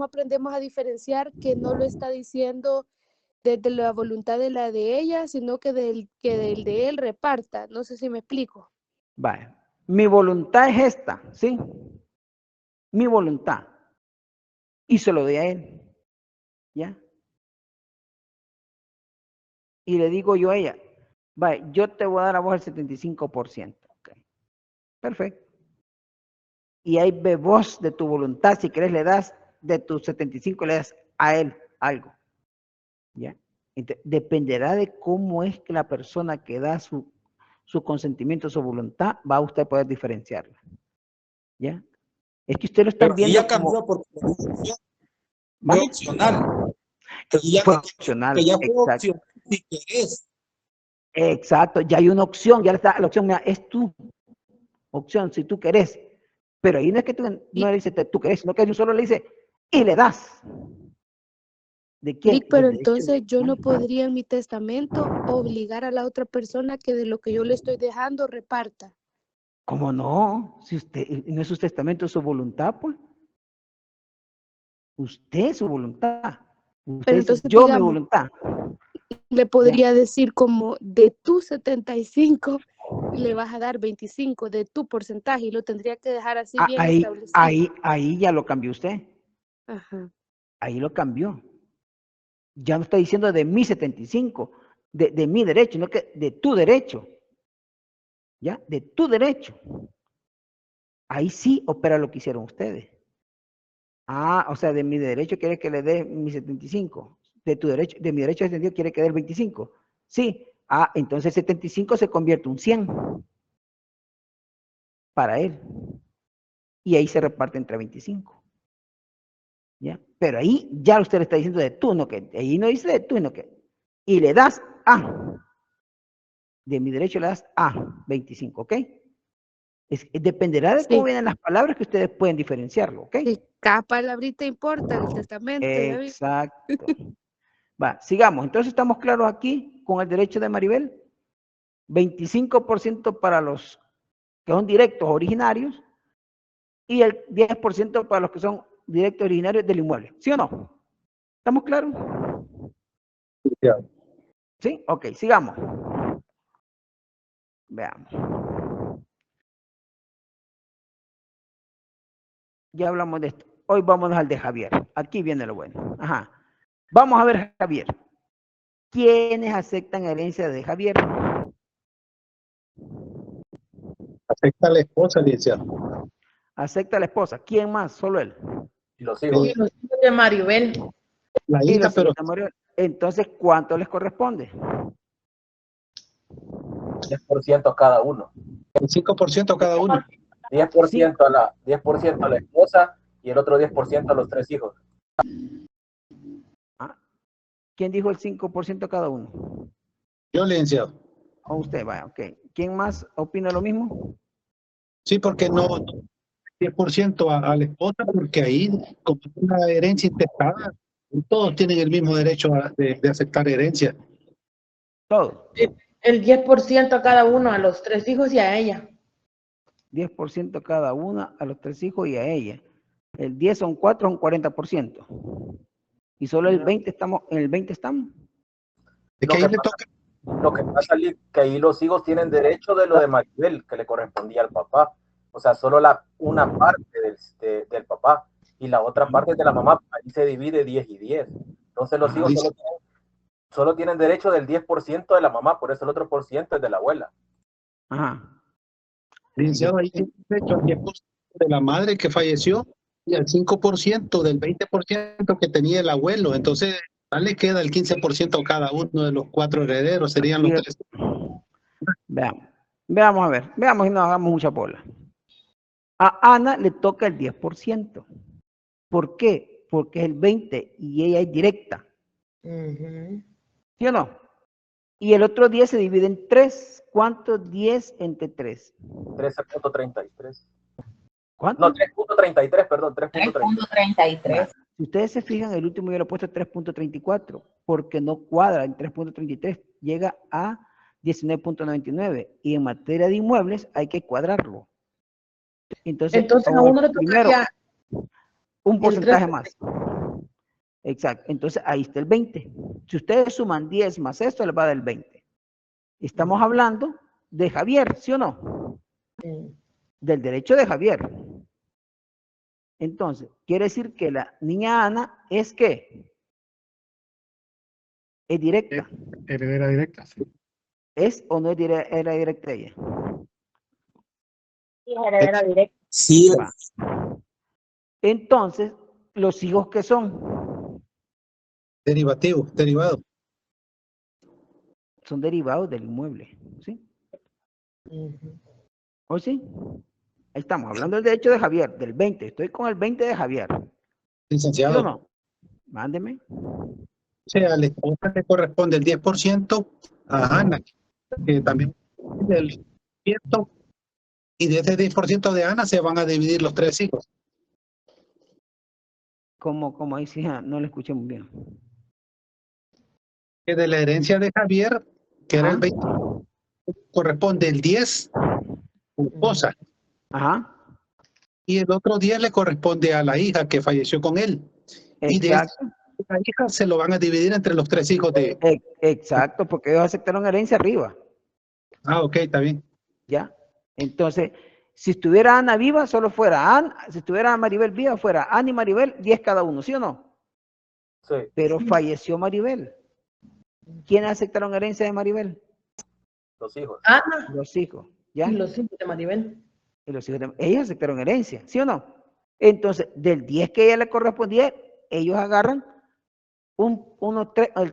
aprendemos a diferenciar que no lo está diciendo desde la voluntad de la de ella, sino que del de él reparta? No sé si me explico. Vale. mi voluntad es esta, ¿sí? Mi voluntad. Y se lo doy a él, ¿ya? Y le digo yo a ella, vaya, yo te voy a dar a vos el 75%. Okay. Perfecto. Y ahí ve vos de tu voluntad, si querés le das de tus 75, le das a él algo. ¿Ya? Entonces, dependerá de cómo es que la persona que da su consentimiento, su voluntad, va a usted poder diferenciarla. ¿Ya? Es que usted lo está viendo. Ya cambió porque fue opcional. Fue opcional. Que ya fue opcional si querés. Exacto, ya hay una opción, ya está la opción, mira, es tu opción si tú querés. Pero ahí no es que tú no le dices tú querés, sino que tú solo le dices y le das. ¿De quién? Rick, pero entonces yo no podría en mi testamento obligar a la otra persona que de lo que yo le estoy dejando reparta. ¿Cómo no? Si usted no es su testamento, es su voluntad, pues. Usted es su voluntad. Usted Pero dice, entonces, yo digamos, mi voluntad. Le podría decir como de tu 75 le vas a dar 25 de tu porcentaje y lo tendría que dejar así bien establecido. Ahí ya lo cambió usted. Ajá. Ahí lo cambió. Ya no está diciendo de mi 75, de mi derecho, no que de tu derecho. ¿Ya? De tu derecho. Ahí sí opera lo que hicieron ustedes. Ah, o sea, de mi derecho quiere que le dé mi 75. De tu derecho, de mi derecho de 75 quiere que dé el 25. Sí. Ah, entonces 75 se convierte en un 100 para él. Y ahí se reparte entre 25. ¿Ya? Pero ahí ya usted le está diciendo de tú, no que. Ahí no dice de tú, no que. Y le das a. De mi derecho le das a 25, ¿ok? Dependerá de cómo vienen las palabras que ustedes pueden diferenciarlo, ¿ok? Sí, cada palabrita importa en el testamento. Exacto. Va, sigamos. Entonces estamos claros aquí con el derecho de Maribel. 25% para los que son directos originarios y el 10% para los que son directos originarios del inmueble. ¿Sí o no? ¿Estamos claros? ¿Sí? Ok, sigamos. Veamos. Ya hablamos de esto. Hoy vámonos al de Javier. Aquí viene lo bueno. Ajá. Vamos a ver, Javier. ¿Quiénes aceptan herencia de Javier? Acepta la esposa, licenciado. Acepta la esposa. ¿Quién más? Solo él. Y los hijos. Y los hijos de Maribel. La hija, pero... Entonces, ¿cuánto les corresponde? 10% cada uno. El 5% cada uno. 10% a la esposa y el otro 10% a los 3 hijos. ¿Quién dijo el 5% cada uno? Yo, licenciado. O usted, vaya, ok. ¿Quién más opina lo mismo? Sí, porque no 10% a la esposa, porque ahí, como es una herencia intestada, todos tienen el mismo derecho de aceptar herencia. Todos. El 10% a cada uno, a los 3 hijos y a ella. 10% cada una, a los 3 hijos y a ella. El 10 son 4, son 40%. Y solo el 20 estamos, en el 20 estamos. Lo que pasa es que ahí los hijos tienen derecho de lo de Maribel, que le correspondía al papá. O sea, solo una parte del papá y la otra parte de la mamá, ahí se divide 10 y 10. Entonces los hijos solo tienen derecho del 10% de la mamá, por eso el otro por ciento es de la abuela. Ajá. Licenciado, ahí tiene derecho al 10% de la madre que falleció y al 5% del 20% que tenía el abuelo. Entonces, le queda el 15% a cada uno de los 4 herederos, serían los 3. Veamos a ver, veamos y no hagamos mucha bola. A Ana le toca el 10%. ¿Por qué? Porque es el 20 y ella es directa. ¿Sí o no? Y el otro 10 se divide en 3. ¿Cuánto 10 entre 3? 13.33. ¿Cuánto? No, 3.33, perdón, 3.33. Si ustedes se fijan, el último yo lo he puesto 3.34, porque no cuadra en 3.33, llega a 19.99, y en materia de inmuebles hay que cuadrarlo. Entonces a uno le tocaría un porcentaje más. Exacto, entonces ahí está el 20. Si ustedes suman 10 más esto, les va a dar el 20. Estamos hablando de Javier, ¿sí o no? del derecho de Javier. Entonces, quiere decir que la niña Ana es ¿qué? Es directa. Heredera directa, sí. ¿Es o no es heredera directa ella? Sí, heredera directa. Sí. Entonces, ¿los hijos qué son? Derivados. Son derivados del inmueble, ¿sí? ¿O sí? Ahí estamos, hablando del derecho de Javier, del 20. Estoy con el 20 de Javier. Licenciado. ¿Sí o no? Mándeme. O sea, a la esposa le corresponde el 10%, a Ana, que también el 10%, y de ese 10% de Ana se van a dividir los 3 hijos. Como ahí sí, no lo escuché muy bien. Que de la herencia de Javier, que era el 20, corresponde el 10 a su esposa. Ajá. Y el otro 10 le corresponde a la hija que falleció con él. Y de esa hija se lo van a dividir entre los 3 hijos de... Exacto, porque ellos aceptaron herencia arriba. Ah, ok, está bien. ¿Ya? Entonces, si estuviera Ana viva, solo fuera Ana. Si estuviera Maribel viva, fuera Ana y Maribel, 10 cada uno, ¿sí o no? Sí. Pero falleció Maribel. ¿Quiénes aceptaron herencia de Maribel? Los hijos. Ana. Los hijos, ¿ya? Y los hijos de Maribel. Y los hijos de... Ellos aceptaron herencia, ¿sí o no? Entonces, del 10 que a ella le correspondía, ellos agarran el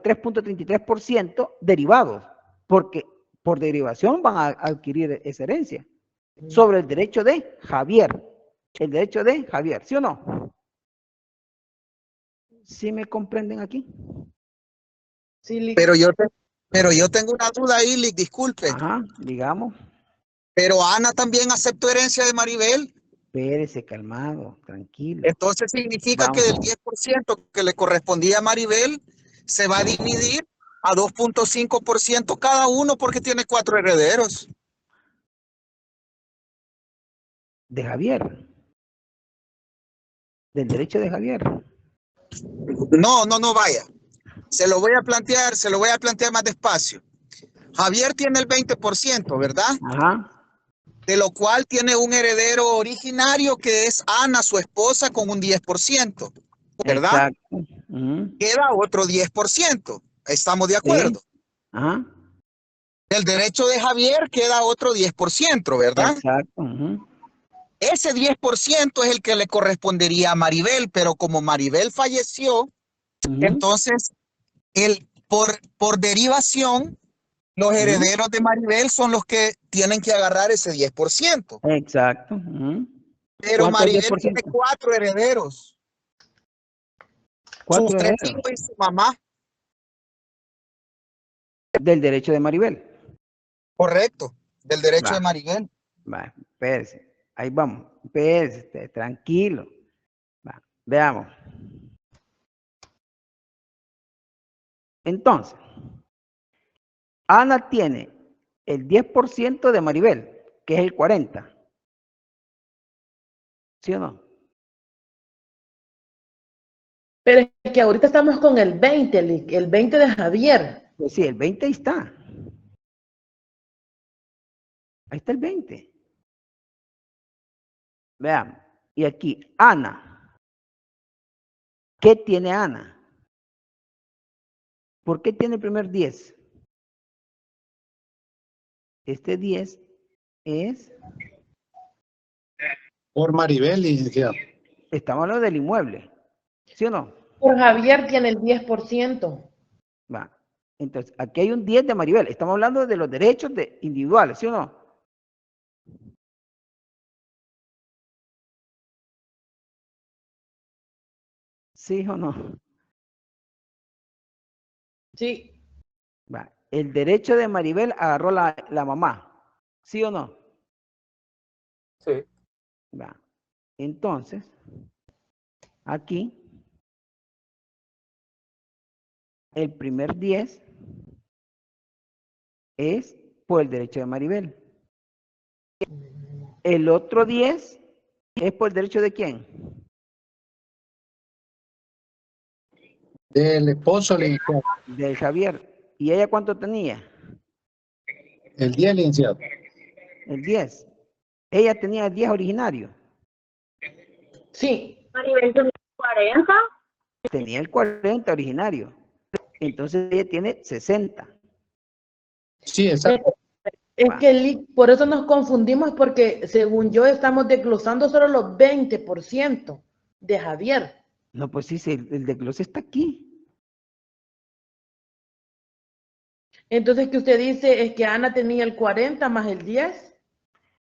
3.33% derivados, porque por derivación van a adquirir esa herencia sobre el derecho de Javier. El derecho de Javier, ¿sí o no? ¿Sí me comprenden aquí? Sí, pero yo tengo una duda ahí, Lick, disculpe. Ajá, digamos. Pero Ana también aceptó herencia de Maribel. Espérese, calmado, tranquilo. Entonces significa que del 10% que le correspondía a Maribel, se va a dividir a 2.5% cada uno porque tiene 4 herederos. De Javier. Del derecho de Javier. No vaya. Se lo voy a plantear más despacio. Javier tiene el 20%, ¿verdad? Ajá. De lo cual tiene un heredero originario que es Ana, su esposa, con un 10%, ¿verdad? Exacto. Queda otro 10%. ¿Estamos de acuerdo? Sí. Ajá. Del derecho de Javier queda otro 10%, ¿verdad? Exacto. Ese 10% es el que le correspondería a Maribel, pero como Maribel falleció, entonces por derivación, los herederos de Maribel son los que tienen que agarrar ese 10%. Exacto. Pero Maribel tiene 4 herederos. Sus 3 hijos y su mamá. Del derecho de Maribel. Correcto, del derecho de Maribel. Va, espérese. Ahí vamos. Espérese, tranquilo. Va, veamos. Entonces, Ana tiene el 10% de Maribel, que es el 40%. ¿Sí o no? Pero es que ahorita estamos con el 20, el 20 de Javier. Pues sí, el 20 ahí está. Ahí está el 20. Veamos. Y aquí, Ana. ¿Qué tiene Ana? ¿Por qué tiene el primer 10? Este 10 es... Por Maribel, licenciado. Estamos hablando del inmueble. ¿Sí o no? Por Javier tiene el 10%. Va. Entonces, aquí hay un 10 de Maribel. Estamos hablando de los derechos individuales, ¿sí o no? ¿Sí o no? Sí. Va. El derecho de Maribel agarró la mamá. ¿Sí o no? Sí. Va. Entonces, aquí, el primer 10 es por el derecho de Maribel. El otro 10 es por el derecho de quién? Del esposo, licenciado. Del Javier. ¿Y ella cuánto tenía? El 10, licenciado. El 10. Ella tenía el 10 originario. Sí. Maribel tenía 40. Tenía el 40 originario. Entonces ella tiene 60. Sí, exacto. Es que por eso nos confundimos, porque según yo estamos desglosando solo los 20% de Javier. No, pues sí, el desglose está aquí. Entonces, que usted dice es que Ana tenía el 40 más el 10.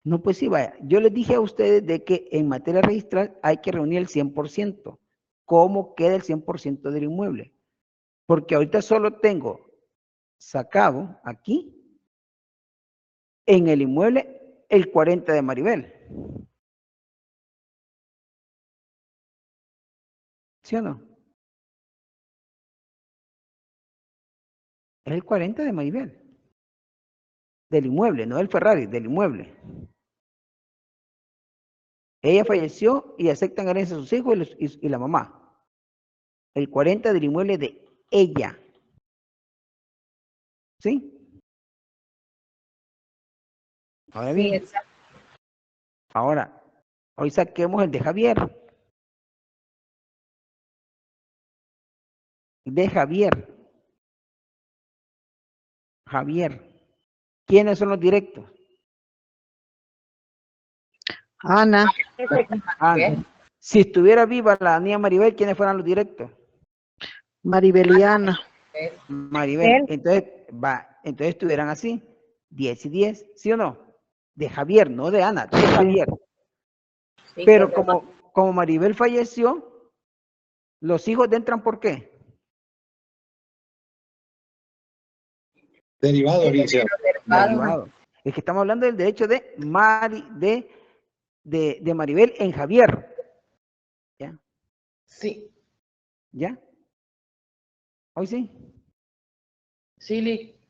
No, pues sí, vaya. Yo les dije a ustedes de que en materia registral hay que reunir el 100%. ¿Cómo queda el 100% del inmueble? Porque ahorita solo tengo sacado aquí en el inmueble el 40 de Maribel. ¿Sí o no? Es el 40 de Maribel. Del inmueble, no del Ferrari, del inmueble. Ella falleció y aceptan herencia a sus hijos y la mamá. El 40 del inmueble de ella. ¿Sí? Ahora bien. Sí, ahora, hoy saquemos el de Javier. De Javier. Javier. ¿Quiénes son los directos? Ana. Ana. Si estuviera viva la niña Maribel, ¿quiénes fueran los directos? Maribel y Ana. Maribel. Entonces estuvieran así, 10 y 10, ¿sí o no? De Javier, no de Ana, de Javier. Sí, pero como Maribel falleció, los hijos entran ¿por qué? Derivado, derivado. Es que estamos hablando del derecho de Maribel en Javier. ¿Ya? Sí. ¿Ya? ¿Hoy sí? Sí, Lee.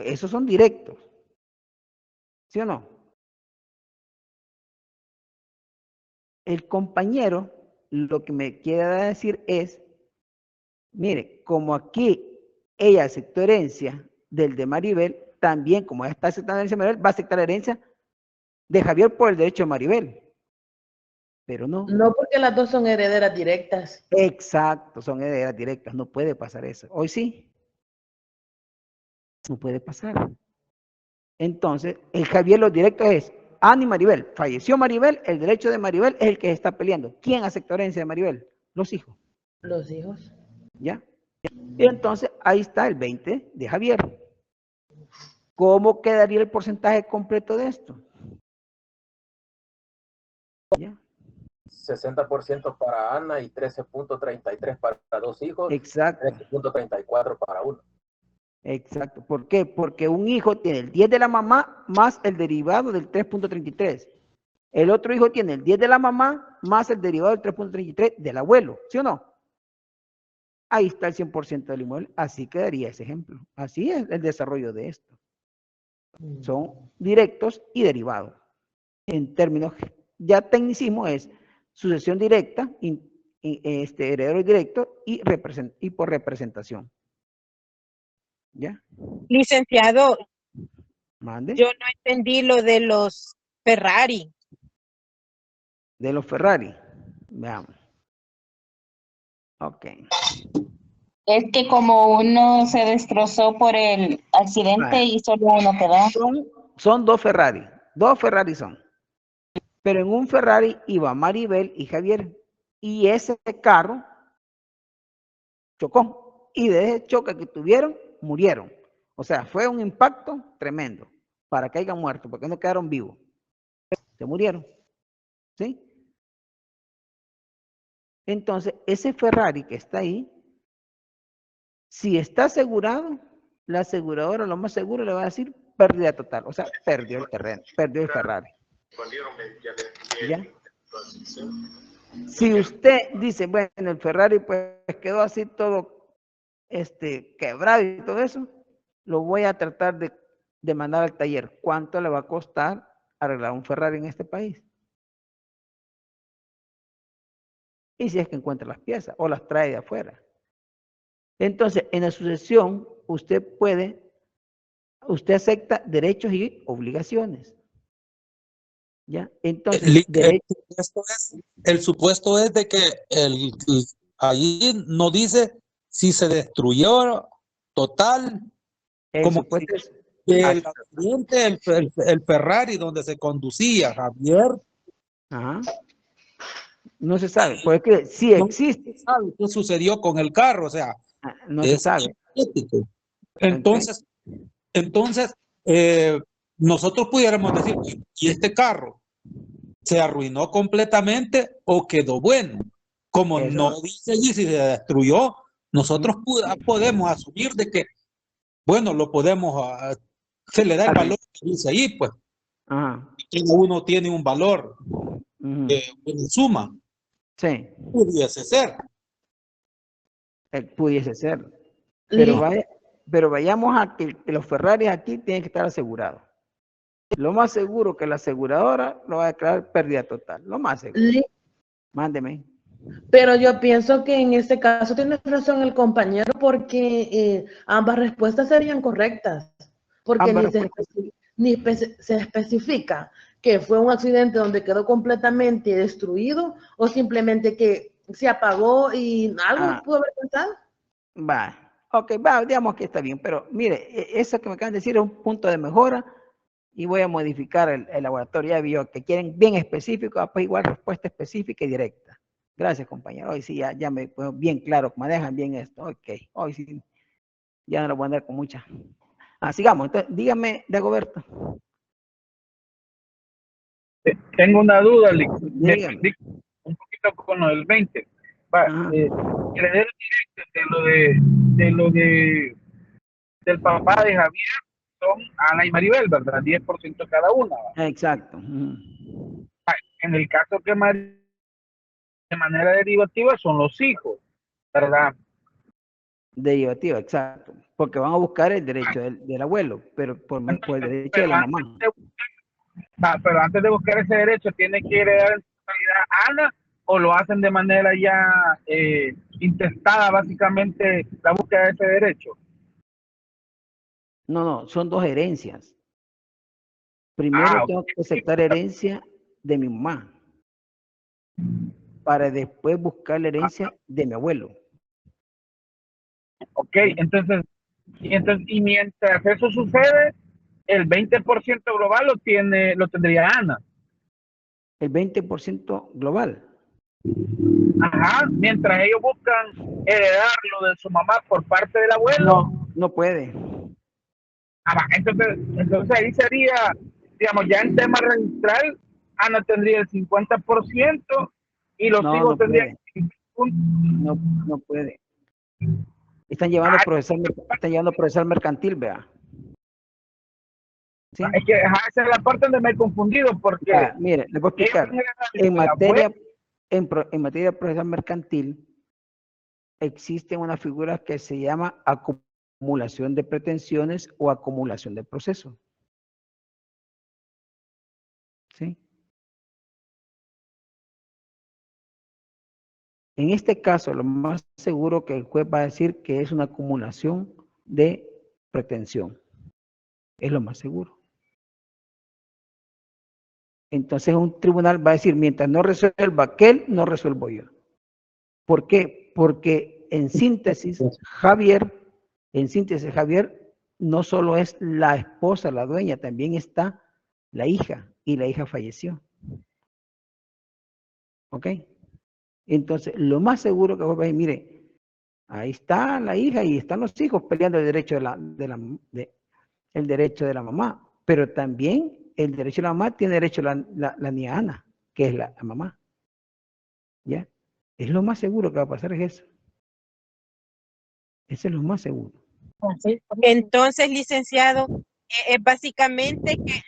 Esos son directos. ¿Sí o no? El compañero lo que me quiere decir es, mire, como aquí ella aceptó herencia del de Maribel, también como ella está aceptando herencia de Maribel, va a aceptar la herencia de Javier por el derecho de Maribel. Pero no. No, porque las dos son herederas directas. Exacto, son herederas directas, no puede pasar eso. Hoy sí. No puede pasar. Entonces, el Javier, los directos es Ana y Maribel. Falleció Maribel, el derecho de Maribel es el que está peleando. ¿Quién aceptó herencia de Maribel? Los hijos. Los hijos. ¿Ya? Y entonces, ahí está el 20 de Javier. ¿Cómo quedaría el porcentaje completo de esto? ¿Ya? 60% para Ana y 13.33 para dos hijos. Exacto. 13.34 para uno. Exacto. ¿Por qué? Porque un hijo tiene el 10 de la mamá más el derivado del 3.33. El otro hijo tiene el 10 de la mamá más el derivado del 3.33 del abuelo. ¿Sí o no? Ahí está el 100% del inmueble. Así quedaría ese ejemplo. Así es el desarrollo de esto. Son directos y derivados. En términos, ya tecnicismo es sucesión directa, heredero directo y por representación. ¿Ya? Licenciado, Mande. yo no entendí lo de los Ferrari. De los Ferrari. Veamos. Ok. Es que como uno se destrozó por el accidente y solo uno quedó. Son dos Ferrari. Dos Ferrari son. Pero en un Ferrari iba Maribel y Javier. Y ese carro chocó. Y de ese choque que tuvieron, murieron. O sea, fue un impacto tremendo para que hayan muerto, porque no quedaron vivos. Se murieron. ¿Sí? Entonces, ese Ferrari que está ahí, si está asegurado, la aseguradora lo más seguro le va a decir pérdida total. O sea, perdió el terreno, perdió el Ferrari. ¿Ya? Si usted dice, bueno, el Ferrari pues quedó así todo quebrado y todo eso, lo voy a tratar de mandar al taller. ¿Cuánto le va a costar arreglar un Ferrari en este país? Y si es que encuentra las piezas o las trae de afuera. Entonces, en la sucesión, usted acepta derechos y obligaciones. ¿Ya? Entonces, el supuesto es de que ahí no dice si se destruyó total, como que el accidente, el Ferrari donde se conducía Javier. Ajá. No se sabe, porque sí existe. No se sabe qué sucedió con el carro, o sea, no se sabe. Entonces, nosotros pudiéramos decir, ¿y este carro se arruinó completamente o quedó bueno? Como no dice allí si se destruyó, nosotros podemos asumir de que, bueno, lo podemos, se le da el valor que dice ahí, pues. Y uno tiene un valor en suma. Sí. Pudiese ser. Pudiese ser. Pero vayamos a que los Ferraris aquí tienen que estar asegurados. Lo más seguro que la aseguradora lo va a declarar pérdida total. Lo más seguro. Mándeme. Pero yo pienso que en este caso tiene razón el compañero porque ambas respuestas serían correctas. Porque ni se especifica que fue un accidente donde quedó completamente destruido o simplemente que se apagó y algo pudo haber pasado. Digamos que está bien, pero mire, eso que me acaban de decir es un punto de mejora y voy a modificar el laboratorio. Ya vio que quieren bien específico, pues igual respuesta específica y directa. Gracias, compañero. Hoy sí ya me fue bien claro, manejan bien esto. Ok, hoy sí, ya no lo voy a andar con mucha. Sigamos, entonces, dígame, Dagoberto. Tengo una duda, un poquito con lo del 20. Herederos directos del papá de Javier son Ana y Maribel, ¿verdad? 10% cada una. Exacto. En el caso que de manera derivativa son los hijos, ¿verdad? Derivativa, exacto. Porque van a buscar el derecho del abuelo, pero por el derecho de la mamá. Pero antes de buscar ese derecho, ¿tiene que heredar en totalidad Ana o lo hacen de manera ya intestada, básicamente, la búsqueda de ese derecho? No, son dos herencias. Primero tengo que aceptar herencia de mi mamá para después buscar la herencia de mi abuelo. Ok, entonces, y mientras eso sucede, el 20% global lo tendría Ana. El 20% global. Ajá, mientras ellos buscan heredarlo de su mamá por parte del abuelo. No puede. Entonces ahí sería, digamos, ya en tema registral, Ana tendría el 50% y los hijos tendrían el 50%. No puede. Están llevando procesal mercantil, vea. ¿Sí? Es que esa es la parte donde me he confundido porque... mire, le voy a explicar. En materia de procesal mercantil existe una figura que se llama acumulación de pretensiones o acumulación de proceso. ¿Sí? En este caso, lo más seguro que el juez va a decir que es una acumulación de pretensión. Es lo más seguro. Entonces un tribunal va a decir, mientras no resuelva aquel, no resuelvo yo. ¿Por qué? Porque en síntesis, Javier no solo es la esposa, la dueña, también está la hija, y la hija falleció. ¿Ok? Entonces, lo más seguro que vos veis, mire, ahí está la hija y están los hijos peleando el derecho el derecho de la mamá, pero también el derecho de la mamá tiene derecho la niña Ana, que es la mamá. ¿Ya? Es lo más seguro que va a pasar, es eso. Eso es lo más seguro. Entonces, licenciado, es básicamente que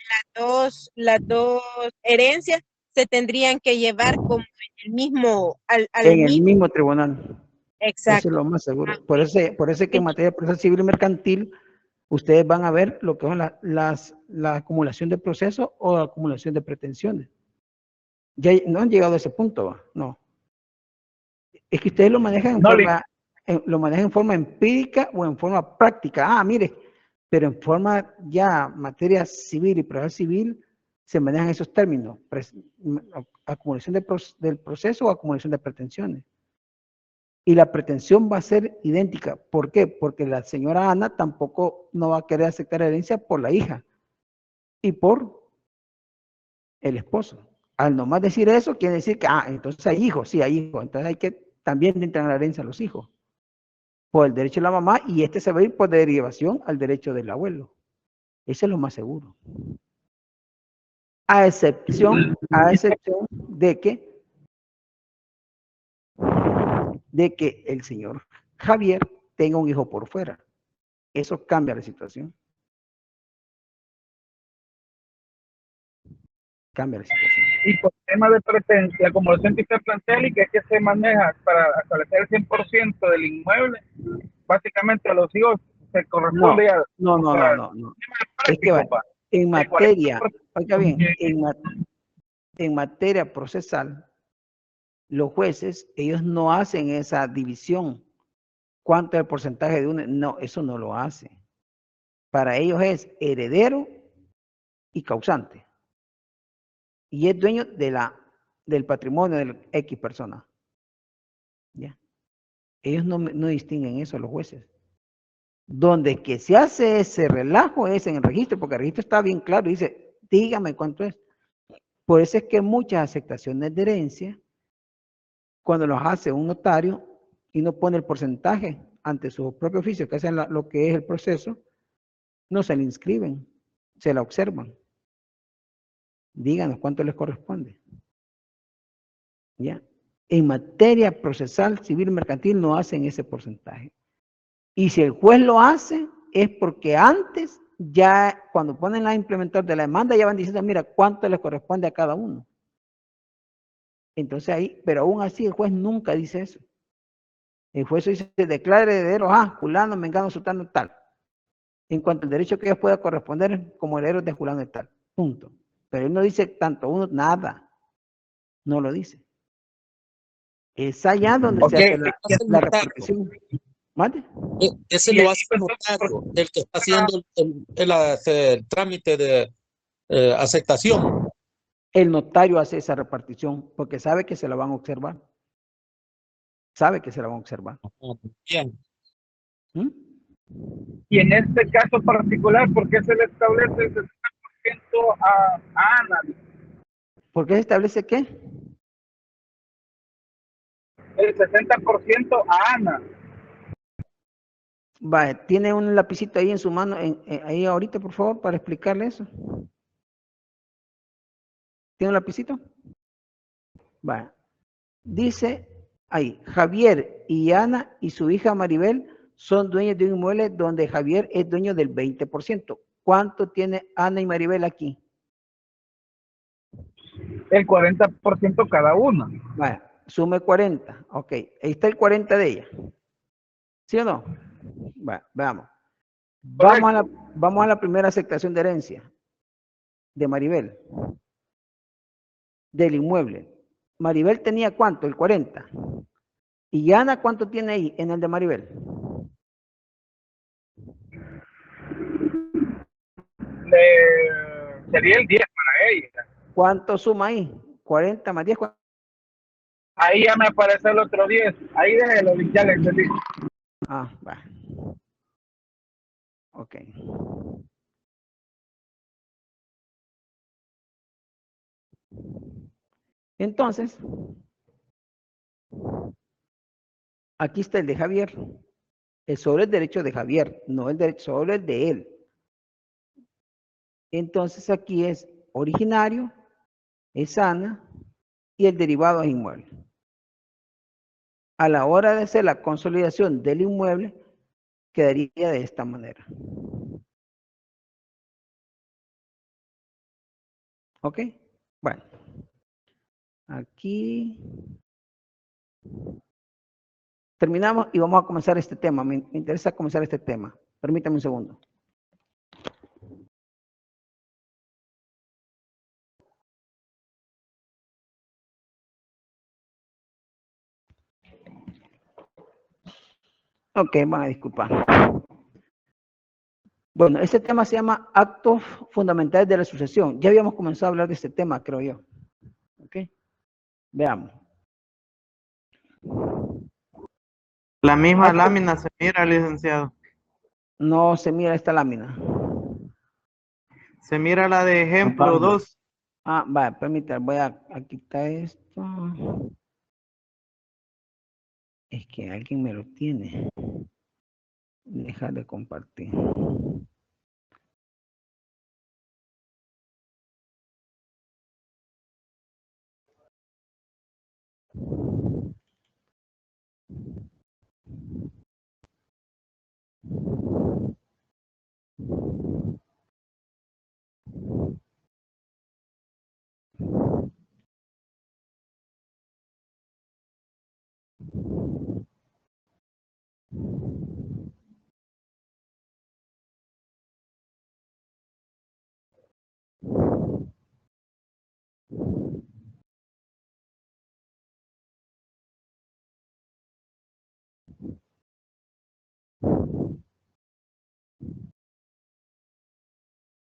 las dos herencias se tendrían que llevar como en el mismo tribunal. Exacto. Eso es lo más seguro. Por eso que en materia de proceso civil y mercantil, ustedes van a ver lo que son la acumulación de procesos o la acumulación de pretensiones. Ya no han llegado a ese punto, no. Es que ustedes lo manejan en forma empírica o en forma práctica. Mire, pero en forma ya materia civil y procesal civil, se manejan esos términos, acumulación del proceso o acumulación de pretensiones. Y la pretensión va a ser idéntica. ¿Por qué? Porque la señora Ana tampoco no va a querer aceptar herencia por la hija y por el esposo. Al nomás decir eso, quiere decir que, entonces hay hijos, sí hay hijos. Entonces hay que también entrar en la herencia a los hijos. Por el derecho de la mamá, y este se va a ir por derivación al derecho del abuelo. Eso es lo más seguro. A excepción de que el señor Javier tenga un hijo por fuera. Eso cambia la situación. Cambia la situación. Y por tema de presencia, como lo sentiste plantear, y que es que se maneja para establecer el 100% del inmueble, básicamente a los hijos se corresponde a... No. Es que va, en materia, oiga bien, en materia procesal, los jueces, ellos no hacen esa división. ¿Cuánto es el porcentaje de uno? No, eso no lo hace. Para ellos es heredero y causante. Y es dueño del patrimonio de X persona. ¿Ya? Ellos no distinguen eso, los jueces. Donde que se hace ese relajo es en el registro, porque el registro está bien claro, dice, dígame cuánto es. Por eso es que muchas aceptaciones de herencia, cuando los hace un notario y no pone el porcentaje ante su propio oficio, que hacen lo que es el proceso, no se le inscriben, se la observan. Díganos cuánto les corresponde. ¿Ya? En materia procesal, civil y mercantil no hacen ese porcentaje. Y si el juez lo hace, es porque antes, ya cuando ponen a implementar de la demanda, ya van diciendo, mira, cuánto les corresponde a cada uno. Entonces ahí, pero aún así el juez nunca dice eso. El juez dice, declara heredero, fulano, mengano, sultano, tal. En cuanto al derecho que ellos pueda corresponder como herederos de fulano y tal. Punto. Pero él no dice tanto uno, nada. No lo dice. Es allá donde se hace la repartición. ¿Mate? Ese lo hace el notario, el que está haciendo el trámite de aceptación. El notario hace esa repartición porque sabe que se la van a observar. Sabe que se la van a observar. Bien. ¿Mm? Y en este caso particular, ¿por qué se le establece el 60% a Ana? ¿Por qué se establece qué? El 60% a Ana. Vale, ¿tiene un lapicito ahí en su mano, ahí ahorita, por favor, para explicarle eso? ¿Tiene un lapicito? Vale. Dice ahí, Javier y Ana y su hija Maribel son dueños de un inmueble donde Javier es dueño del 20%. ¿Cuánto tiene Ana y Maribel aquí? El 40% cada uno. Vale, sume 40. Ok, ahí está el 40 de ella. ¿Sí o no? Vale, veamos. Vamos a la primera aceptación de herencia de Maribel. Del inmueble. Maribel tenía ¿cuánto? El 40. ¿Y Ana cuánto tiene ahí en el de Maribel? Sería el 10 para ella. ¿Cuánto suma ahí? 40 más 10. Ahí ya me aparece el otro 10. Ahí déjelo, ya le entendí. Va. Ok. Entonces, aquí está el de Javier. Es sobre el derecho de Javier, no el derecho, sobre el de él. Entonces aquí es originario, es Ana y el derivado es inmueble. A la hora de hacer la consolidación del inmueble, quedaría de esta manera. ¿Ok? Bueno. Aquí terminamos y vamos a comenzar este tema. Me interesa comenzar este tema. Permítame un segundo. Ok, van a disculpar. Bueno, este tema se llama actos fundamentales de la sucesión. Ya habíamos comenzado a hablar de este tema, creo yo. ¿Ok? Veamos. La misma lámina se mira, licenciado. No se mira esta lámina. Se mira la de ejemplo 2. Ah, vale, permítame, voy a quitar esto. Es que alguien me lo tiene. Dejar de compartir.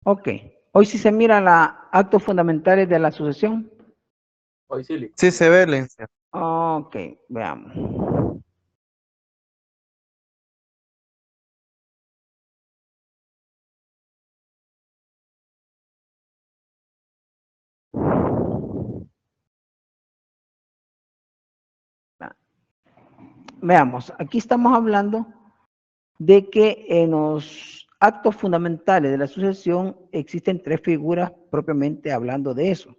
Ok, hoy sí se mira los actos fundamentales de la sucesión. Hoy sí. Sí se ve, licenciado. Ok, veamos. Veamos, aquí estamos hablando de que en los actos fundamentales de la sucesión existen tres figuras propiamente hablando de eso.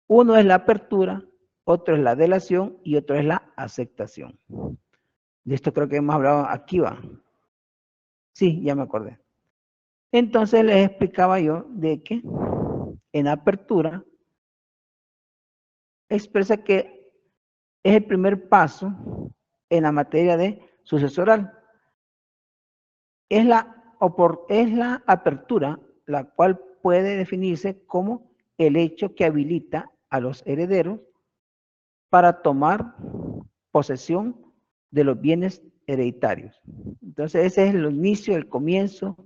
Uno es la apertura, otro es la delación y otro es la aceptación. De esto creo que hemos hablado aquí, ¿va? Sí, ya me acordé. Entonces les explicaba yo de que en apertura expresa que es el primer paso en la materia de sucesoral. Es la apertura, la cual puede definirse como el hecho que habilita a los herederos para tomar posesión de los bienes hereditarios. Entonces ese es el inicio, el comienzo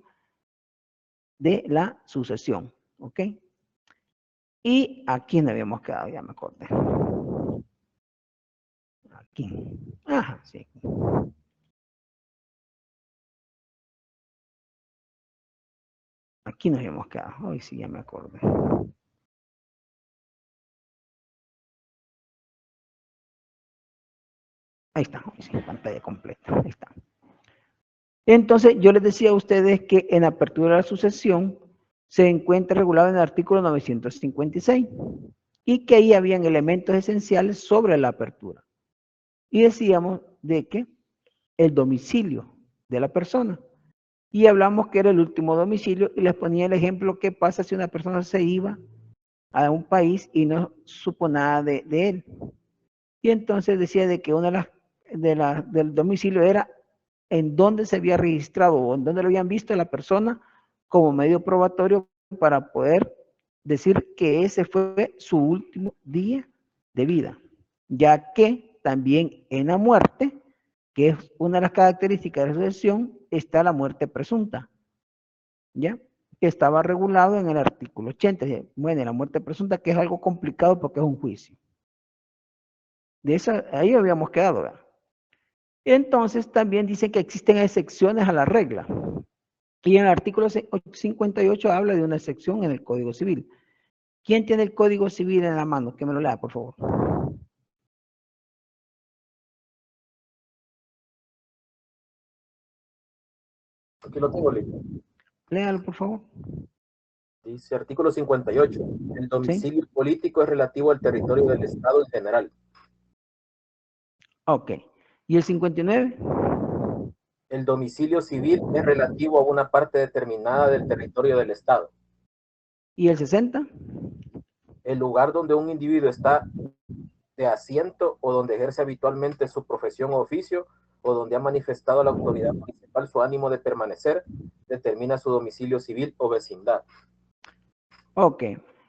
de la sucesión, ¿ok? Y aquí nos habíamos quedado, ya me acordé. Aquí. Ajá, sí. Aquí nos habíamos quedado. Hoy sí, ya me acordé. Ahí está, hoy sí, pantalla completa. Ahí está. Entonces, yo les decía a ustedes que en apertura de la sucesión se encuentra regulado en el artículo 956 y que ahí habían elementos esenciales sobre la apertura. Y decíamos de que el domicilio de la persona. Y hablamos que era el último domicilio y les ponía el ejemplo qué pasa si una persona se iba a un país y no supo nada de él. Y entonces decía de que una del domicilio era en dónde se había registrado o en dónde lo habían visto a la persona como medio probatorio para poder decir que ese fue su último día de vida, ya que también en la muerte, que es una de las características de la sucesión, está la muerte presunta, ¿ya? Que estaba regulado en el artículo 80. Bueno, la muerte presunta, que es algo complicado porque es un juicio. De esa, ahí habíamos quedado, ¿verdad? Entonces también dice que existen excepciones a la regla. Y en el artículo 58 habla de una excepción en el Código Civil. ¿Quién tiene el Código Civil en la mano? Que me lo lea, por favor. Aquí lo tengo, listo. Léalo, por favor. Dice artículo 58. El domicilio político es relativo al territorio del Estado en general. Ok. ¿Y el 59? El domicilio civil es relativo a una parte determinada del territorio del Estado. ¿Y el 60? El lugar donde un individuo está de asiento o donde ejerce habitualmente su profesión o oficio o donde ha manifestado a la autoridad municipal su ánimo de permanecer, determina su domicilio civil o vecindad. Ok.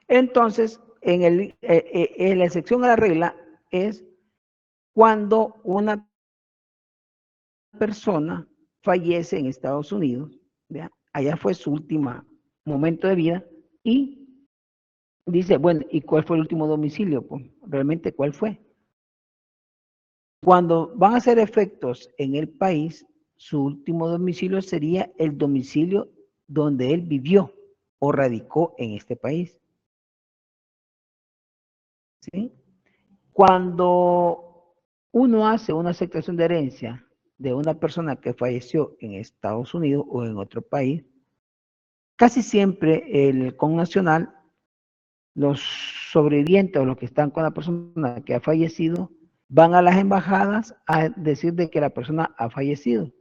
Entonces, en la excepción a la regla es cuando una persona fallece en Estados Unidos, ¿ya? allá fue su último momento de vida, y dice, bueno, ¿y cuál fue el último domicilio? Pues, realmente, ¿cuál fue? Cuando van a hacer efectos en el país, su último domicilio sería el domicilio donde él vivió o radicó en este país. ¿Sí? Cuando uno hace una aceptación de herencia de una persona que falleció en Estados Unidos o en otro país, casi siempre el connacional, los sobrevivientes o los que están con la persona que ha fallecido, van a las embajadas a decir de que la persona ha fallecido.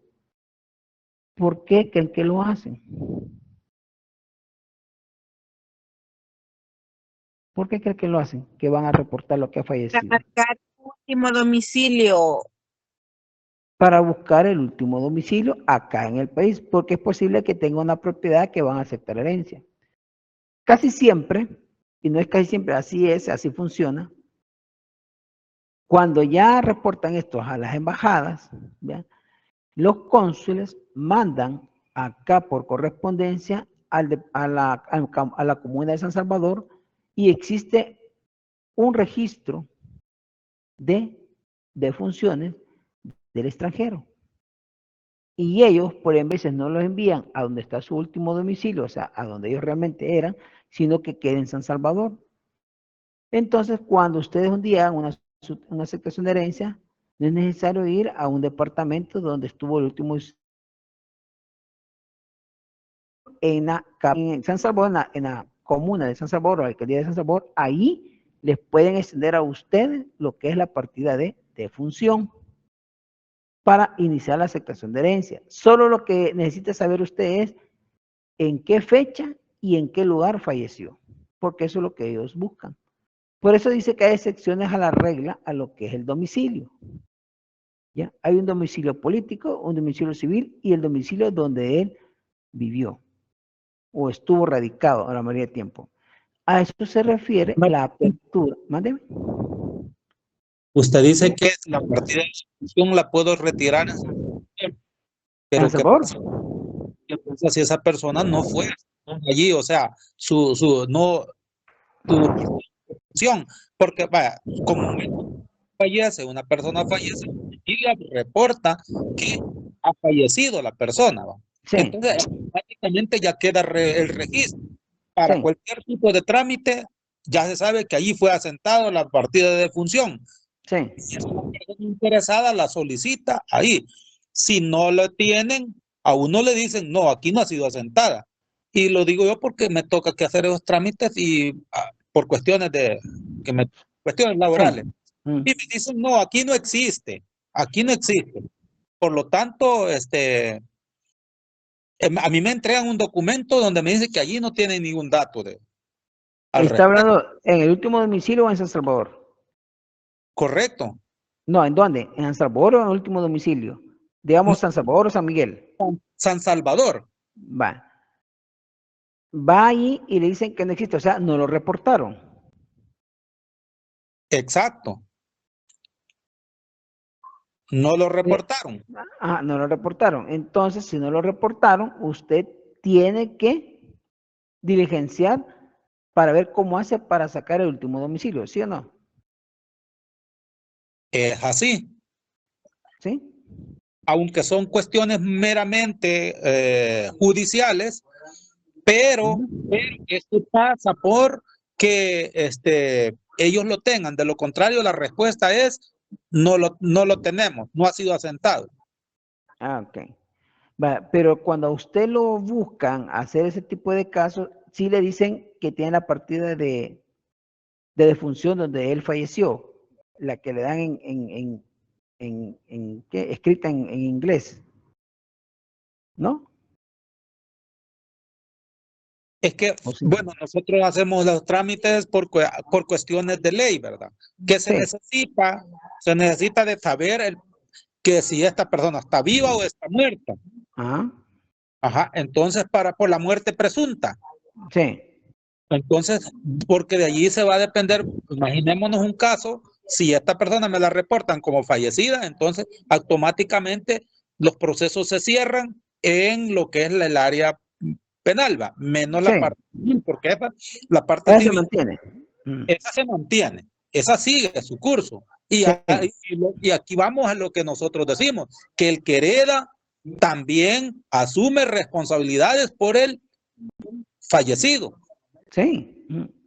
¿Por qué creen que lo hacen? ¿Por qué creen que lo hacen? Que van a reportar lo que ha fallecido. Para marcar el último domicilio. Para buscar el último domicilio acá en el país, porque es posible que tenga una propiedad que van a aceptar herencia. Casi siempre, y no es casi siempre, así es, así funciona. Cuando ya reportan esto a las embajadas, ¿ya? Los cónsules mandan acá por correspondencia a la comuna de San Salvador, y existe un registro de defunciones del extranjero. Y ellos, por en veces, no los envían a donde está su último domicilio, o sea, a donde ellos realmente eran, sino que queden en San Salvador. Entonces, cuando ustedes un día hagan una aceptación de herencia, no es necesario ir a un departamento donde estuvo el último en San Salvador, en la comuna de San Salvador, o la alcaldía de San Salvador. Ahí les pueden extender a ustedes lo que es la partida de defunción para iniciar la aceptación de herencia. Solo lo que necesita saber usted es en qué fecha y en qué lugar falleció, porque eso es lo que ellos buscan. Por eso dice que hay excepciones a la regla a lo que es el domicilio. ¿Ya? Hay un domicilio político, un domicilio civil y el domicilio donde él vivió o estuvo radicado a la mayoría del tiempo. A eso se refiere la apertura. Mándeme. Usted dice que la partida de defunción la puedo retirar en San Salvador, pero ¿qué pasa si esa persona no fue allí? O sea, su defunción, porque vaya, como fallece, una persona fallece, y reporta que ha fallecido la persona, ¿va? Sí. Entonces, prácticamente ya queda el registro. Para cualquier tipo de trámite, ya se sabe que allí fue asentado la partida de defunción. Sí. Si es una persona interesada, la solicita ahí. Si no lo tienen, a uno le dicen, no, aquí no ha sido asentada. Y lo digo yo porque me toca que hacer esos trámites y por cuestiones cuestiones laborales. Sí. Y me dicen, no, aquí no existe. Aquí no existe. Por lo tanto, a mí me entregan un documento donde me dice que allí no tiene ningún dato de. ¿Está hablando en el último domicilio o en San Salvador? Correcto. No, ¿en dónde? ¿En San Salvador o en el último domicilio? Digamos, San Salvador o San Miguel. San Salvador. Va. Va ahí y le dicen que no existe, o sea, no lo reportaron. Exacto. No lo reportaron. No lo reportaron. Entonces, si no lo reportaron, usted tiene que diligenciar para ver cómo hace para sacar el último domicilio, ¿sí o no? Es así. ¿Sí? Aunque son cuestiones meramente judiciales, pero esto pasa por que ellos lo tengan. De lo contrario, la respuesta es no lo tenemos, no ha sido asentado. Ok. Va, pero cuando a usted lo buscan hacer ese tipo de casos, sí le dicen que tiene la partida de defunción donde él falleció, la que le dan escrita en inglés, ¿no? Es que, bueno, nosotros hacemos los trámites por cuestiones de ley, ¿verdad? ¿Qué se necesita? Se necesita de saber que si esta persona está viva o está muerta. Ajá. Ajá, entonces por la muerte presunta. Sí. Entonces, porque de allí se va a depender, imaginémonos un caso, si esta persona me la reportan como fallecida, entonces automáticamente los procesos se cierran en lo que es el área penal, va, menos Sí. la parte civil, porque la parte Esa civil se mantiene. esa se mantiene, esa sigue su curso. Y, Sí. y aquí vamos a lo que nosotros decimos, que el que hereda también asume responsabilidades por el fallecido. Sí.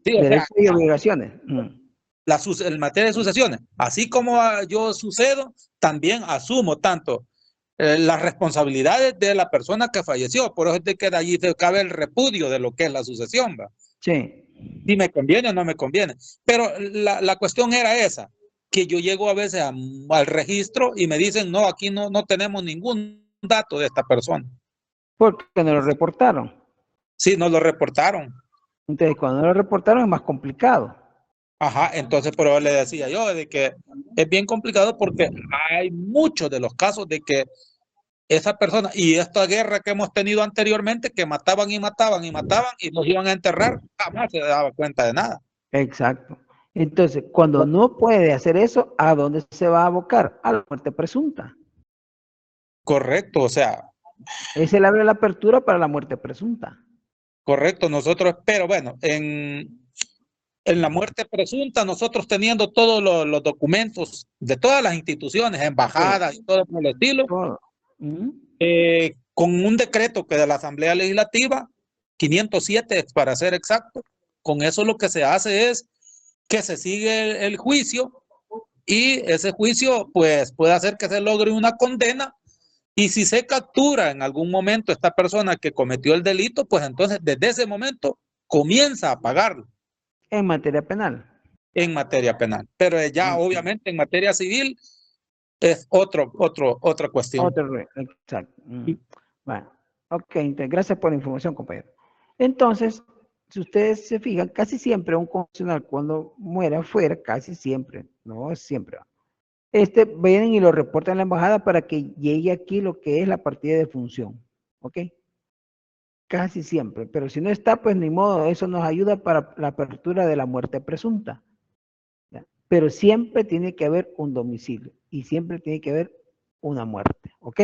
Sí, o Derechos sea, y obligaciones. en materia de sucesiones, así como yo sucedo, también asumo tanto las responsabilidades de la persona que falleció. Por eso es de que de allí se cabe el repudio de lo que es la sucesión, ¿va? Sí. Si me conviene o no me conviene. Pero la cuestión era esa, que yo llego a veces al registro y me dicen, no, aquí no tenemos ningún dato de esta persona. Porque no lo reportaron. Sí, no lo reportaron. Entonces, cuando no lo reportaron es más complicado. Ajá, entonces por eso le decía yo de que es bien complicado porque hay muchos de los casos de que esa persona y esta guerra que hemos tenido anteriormente que mataban y mataban y mataban y nos iban a enterrar, jamás se daba cuenta de nada. Exacto. Entonces, cuando no puede hacer eso, ¿a dónde se va a abocar? A la muerte presunta. Correcto, o sea. Ese le abre la apertura para la muerte presunta. Correcto, nosotros, pero bueno, en la muerte presunta, nosotros teniendo todos los documentos de todas las instituciones, embajadas y todo por el estilo, con un decreto que de la Asamblea Legislativa, 507 para ser exacto, con eso lo que se hace es que se sigue el juicio y ese juicio pues puede hacer que se logre una condena y si se captura en algún momento esta persona que cometió el delito, pues entonces desde ese momento comienza a pagarlo. En materia penal. En materia penal. Pero ya obviamente en materia civil es otra cuestión. Exacto. Bueno, ok, entonces gracias por la información, compañero. Entonces, si ustedes se fijan, casi siempre un constitucional cuando muera afuera, casi siempre, no siempre, vienen y lo reportan a la embajada para que llegue aquí lo que es la partida de función, ¿ok? Casi siempre, pero si no está, pues ni modo, eso nos ayuda para la apertura de la muerte presunta. ¿Ya? Pero siempre tiene que haber un domicilio y siempre tiene que haber una muerte, ¿ok?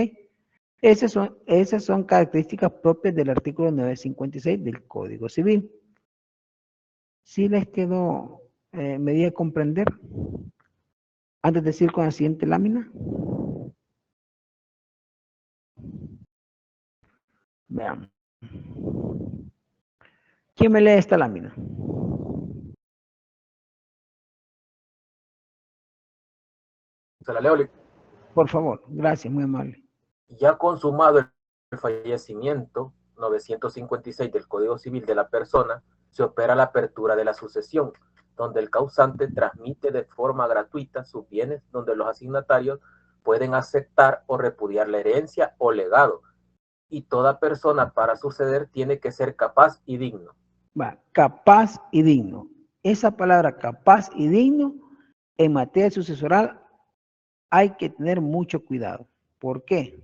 Esas son características propias del artículo 956 del Código Civil. ¿Sí les quedó medida de comprender? Antes de decir con la siguiente lámina. Vean. ¿Quién me lee esta lámina? Se la leo. Por favor, gracias, muy amable. Ya consumado el fallecimiento, 956 del Código Civil de la persona, se opera la apertura de la sucesión, donde el causante transmite de forma gratuita sus bienes, donde los asignatarios pueden aceptar o repudiar la herencia o legado, y toda persona para suceder tiene que ser capaz y digno. Va, capaz y digno. Esa palabra capaz y digno en materia sucesoral hay que tener mucho cuidado. ¿Por qué?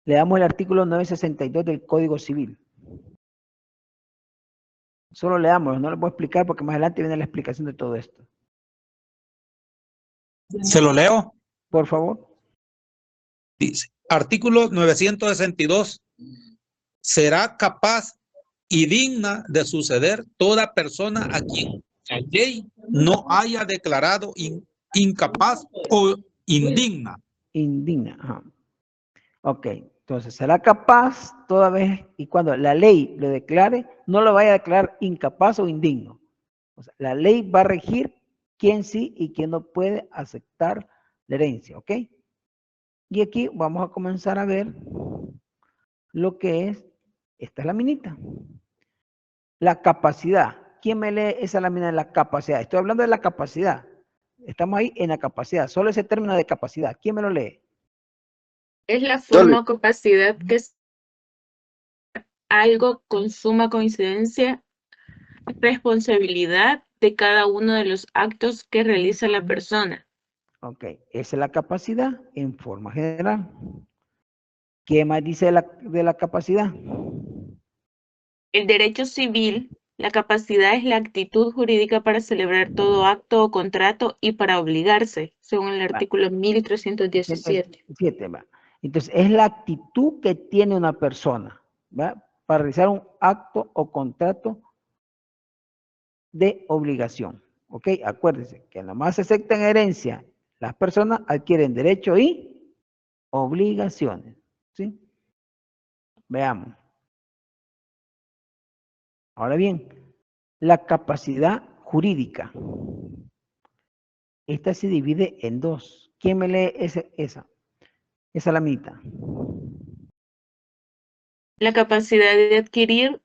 Le damos el artículo 962 del Código Civil. Solo leamos, no les voy a explicar porque más adelante viene la explicación de todo esto. ¿Se lo leo? Por favor. Dice, artículo 962, será capaz y digna de suceder toda persona a quien la ley no haya declarado incapaz o indigna. Indigna, ajá. Ok, entonces será capaz toda vez y cuando la ley lo declare, no lo vaya a declarar incapaz o indigno. O sea, la ley va a regir quién sí y quién no puede aceptar la herencia, ¿ok? Y aquí vamos a comenzar a ver lo que es esta laminita. La capacidad. ¿Quién me lee esa lámina de la capacidad? Estoy hablando de la capacidad. Estamos ahí en la capacidad. Solo ese término de capacidad. ¿Quién me lo lee? Es la forma o capacidad que algo con suma coincidencia, responsabilidad de cada uno de los actos que realiza la persona. Ok, esa es la capacidad en forma general. ¿Qué más dice de la capacidad? El derecho civil, la capacidad es la actitud jurídica para celebrar todo acto o contrato y para obligarse, según el artículo 1317. Entonces, es la actitud que tiene una persona, ¿va? para realizar un acto o contrato de obligación. ¿Ok? Acuérdense que nomás se aceptan herencia, las personas adquieren derechos y obligaciones. ¿Sí? Veamos. Ahora bien, la capacidad jurídica. Esta se divide en dos. ¿Quién me lee esa? Esa la mitad. La capacidad de adquirir,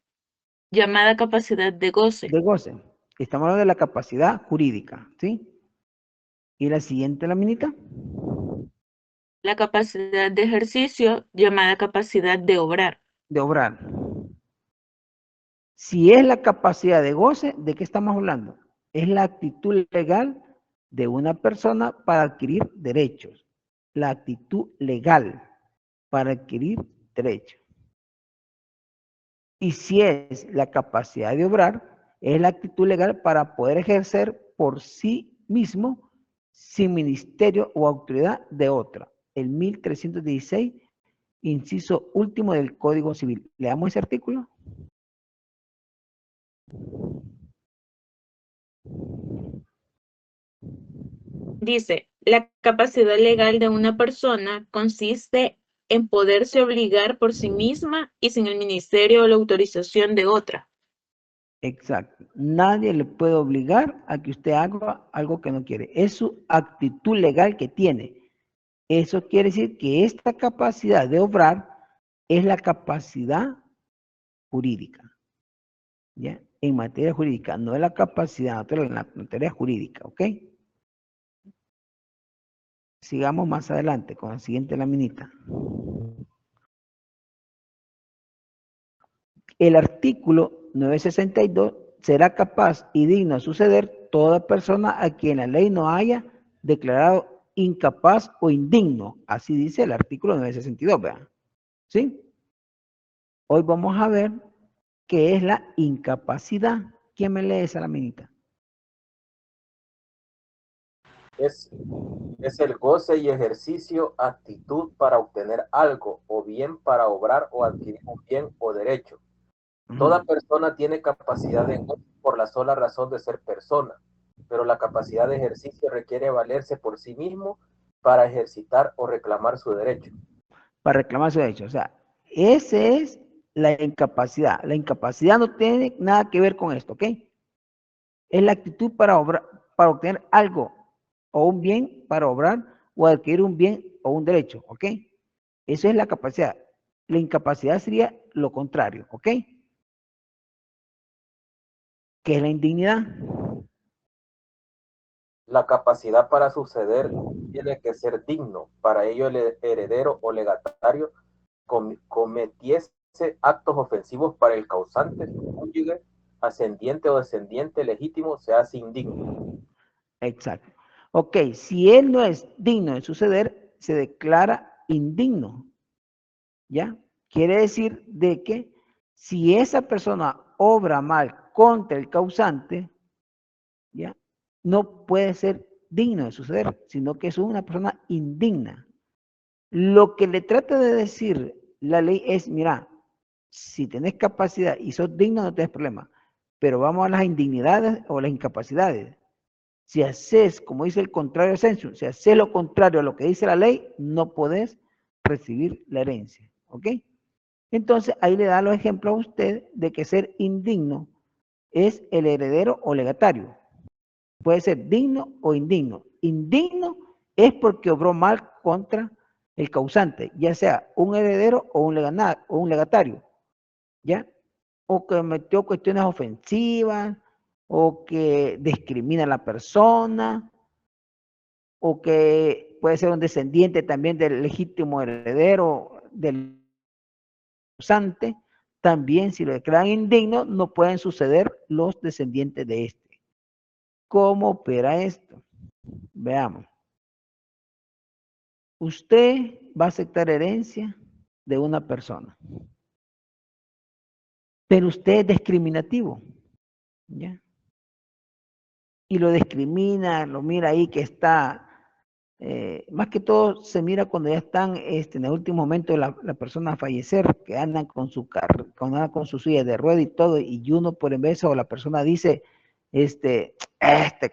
llamada capacidad de goce. De goce. Estamos hablando de la capacidad jurídica, ¿sí? ¿Y la siguiente laminita? La capacidad de ejercicio, llamada capacidad de obrar. De obrar. Si es la capacidad de goce, ¿de qué estamos hablando? Es la actitud legal de una persona para adquirir derechos. La actitud legal para adquirir derechos. Y si es la capacidad de obrar, es la actitud legal para poder ejercer por sí mismo sin ministerio o autoridad de otra. El 1316, inciso último del Código Civil. ¿Leamos ese artículo? Dice, la capacidad legal de una persona consiste en poderse obligar por sí misma y sin el ministerio o la autorización de otra. Exacto. Nadie le puede obligar a que usted haga algo que no quiere. Es su actitud legal que tiene. Eso quiere decir que esta capacidad de obrar es la capacidad jurídica. ¿Ya? En materia jurídica, no es la capacidad natural, en la materia jurídica, ¿ok? Sigamos más adelante con la siguiente laminita. El artículo 962 será capaz y digno de suceder toda persona a quien la ley no haya declarado incapaz o indigno. Así dice el artículo 962, ¿verdad? ¿Sí? Hoy vamos a ver qué es la incapacidad. ¿Quién me lee esa laminita? Es el goce y ejercicio, actitud para obtener algo, o bien para obrar o adquirir un bien o derecho. Toda persona tiene capacidad de goce por la sola razón de ser persona, pero la capacidad de ejercicio requiere valerse por sí mismo para ejercitar o reclamar su derecho. Para reclamar su derecho. O sea, esa es la incapacidad. La incapacidad no tiene nada que ver con esto, ¿ok? Es la actitud para obtener algo o un bien, para obrar o adquirir un bien o un derecho, ¿ok? Eso es la capacidad. La incapacidad sería lo contrario, ¿ok? ¿Qué es la indignidad? La capacidad para suceder tiene que ser digno. Para ello el heredero o legatario cometiese actos ofensivos para el causante, su cónyuge, ascendiente o descendiente legítimo, se hace indigno. Exacto. Ok, si él no es digno de suceder, se declara indigno. ¿Ya? Quiere decir de que si esa persona obra mal contra el causante, ¿ya? No puede ser digno de suceder, sino que es una persona indigna. Lo que le trata de decir la ley es, mira, si tenés capacidad y sos digno no tenés problema, pero vamos a las indignidades o las incapacidades. Si haces, como dice el contrario sensu, si haces lo contrario a lo que dice la ley, no podés recibir la herencia, ¿ok? Entonces, ahí le da los ejemplos a usted de que ser indigno es el heredero o legatario. Puede ser digno o indigno. Indigno es porque obró mal contra el causante, ya sea un heredero o un legatario, ¿ya? O que metió cuestiones ofensivas, o que discrimina a la persona, o que puede ser un descendiente también del legítimo heredero del causante. También, si lo declaran indigno, no pueden suceder los descendientes de este. ¿Cómo opera esto? Veamos. Usted va a aceptar herencia de una persona, pero usted es discriminativo, ¿ya? Y lo discrimina, lo mira ahí que está más que todo se mira cuando ya están en el último momento de la persona a fallecer, que andan con su carro, con su silla de rueda y todo, y uno por en vez o la persona dice, que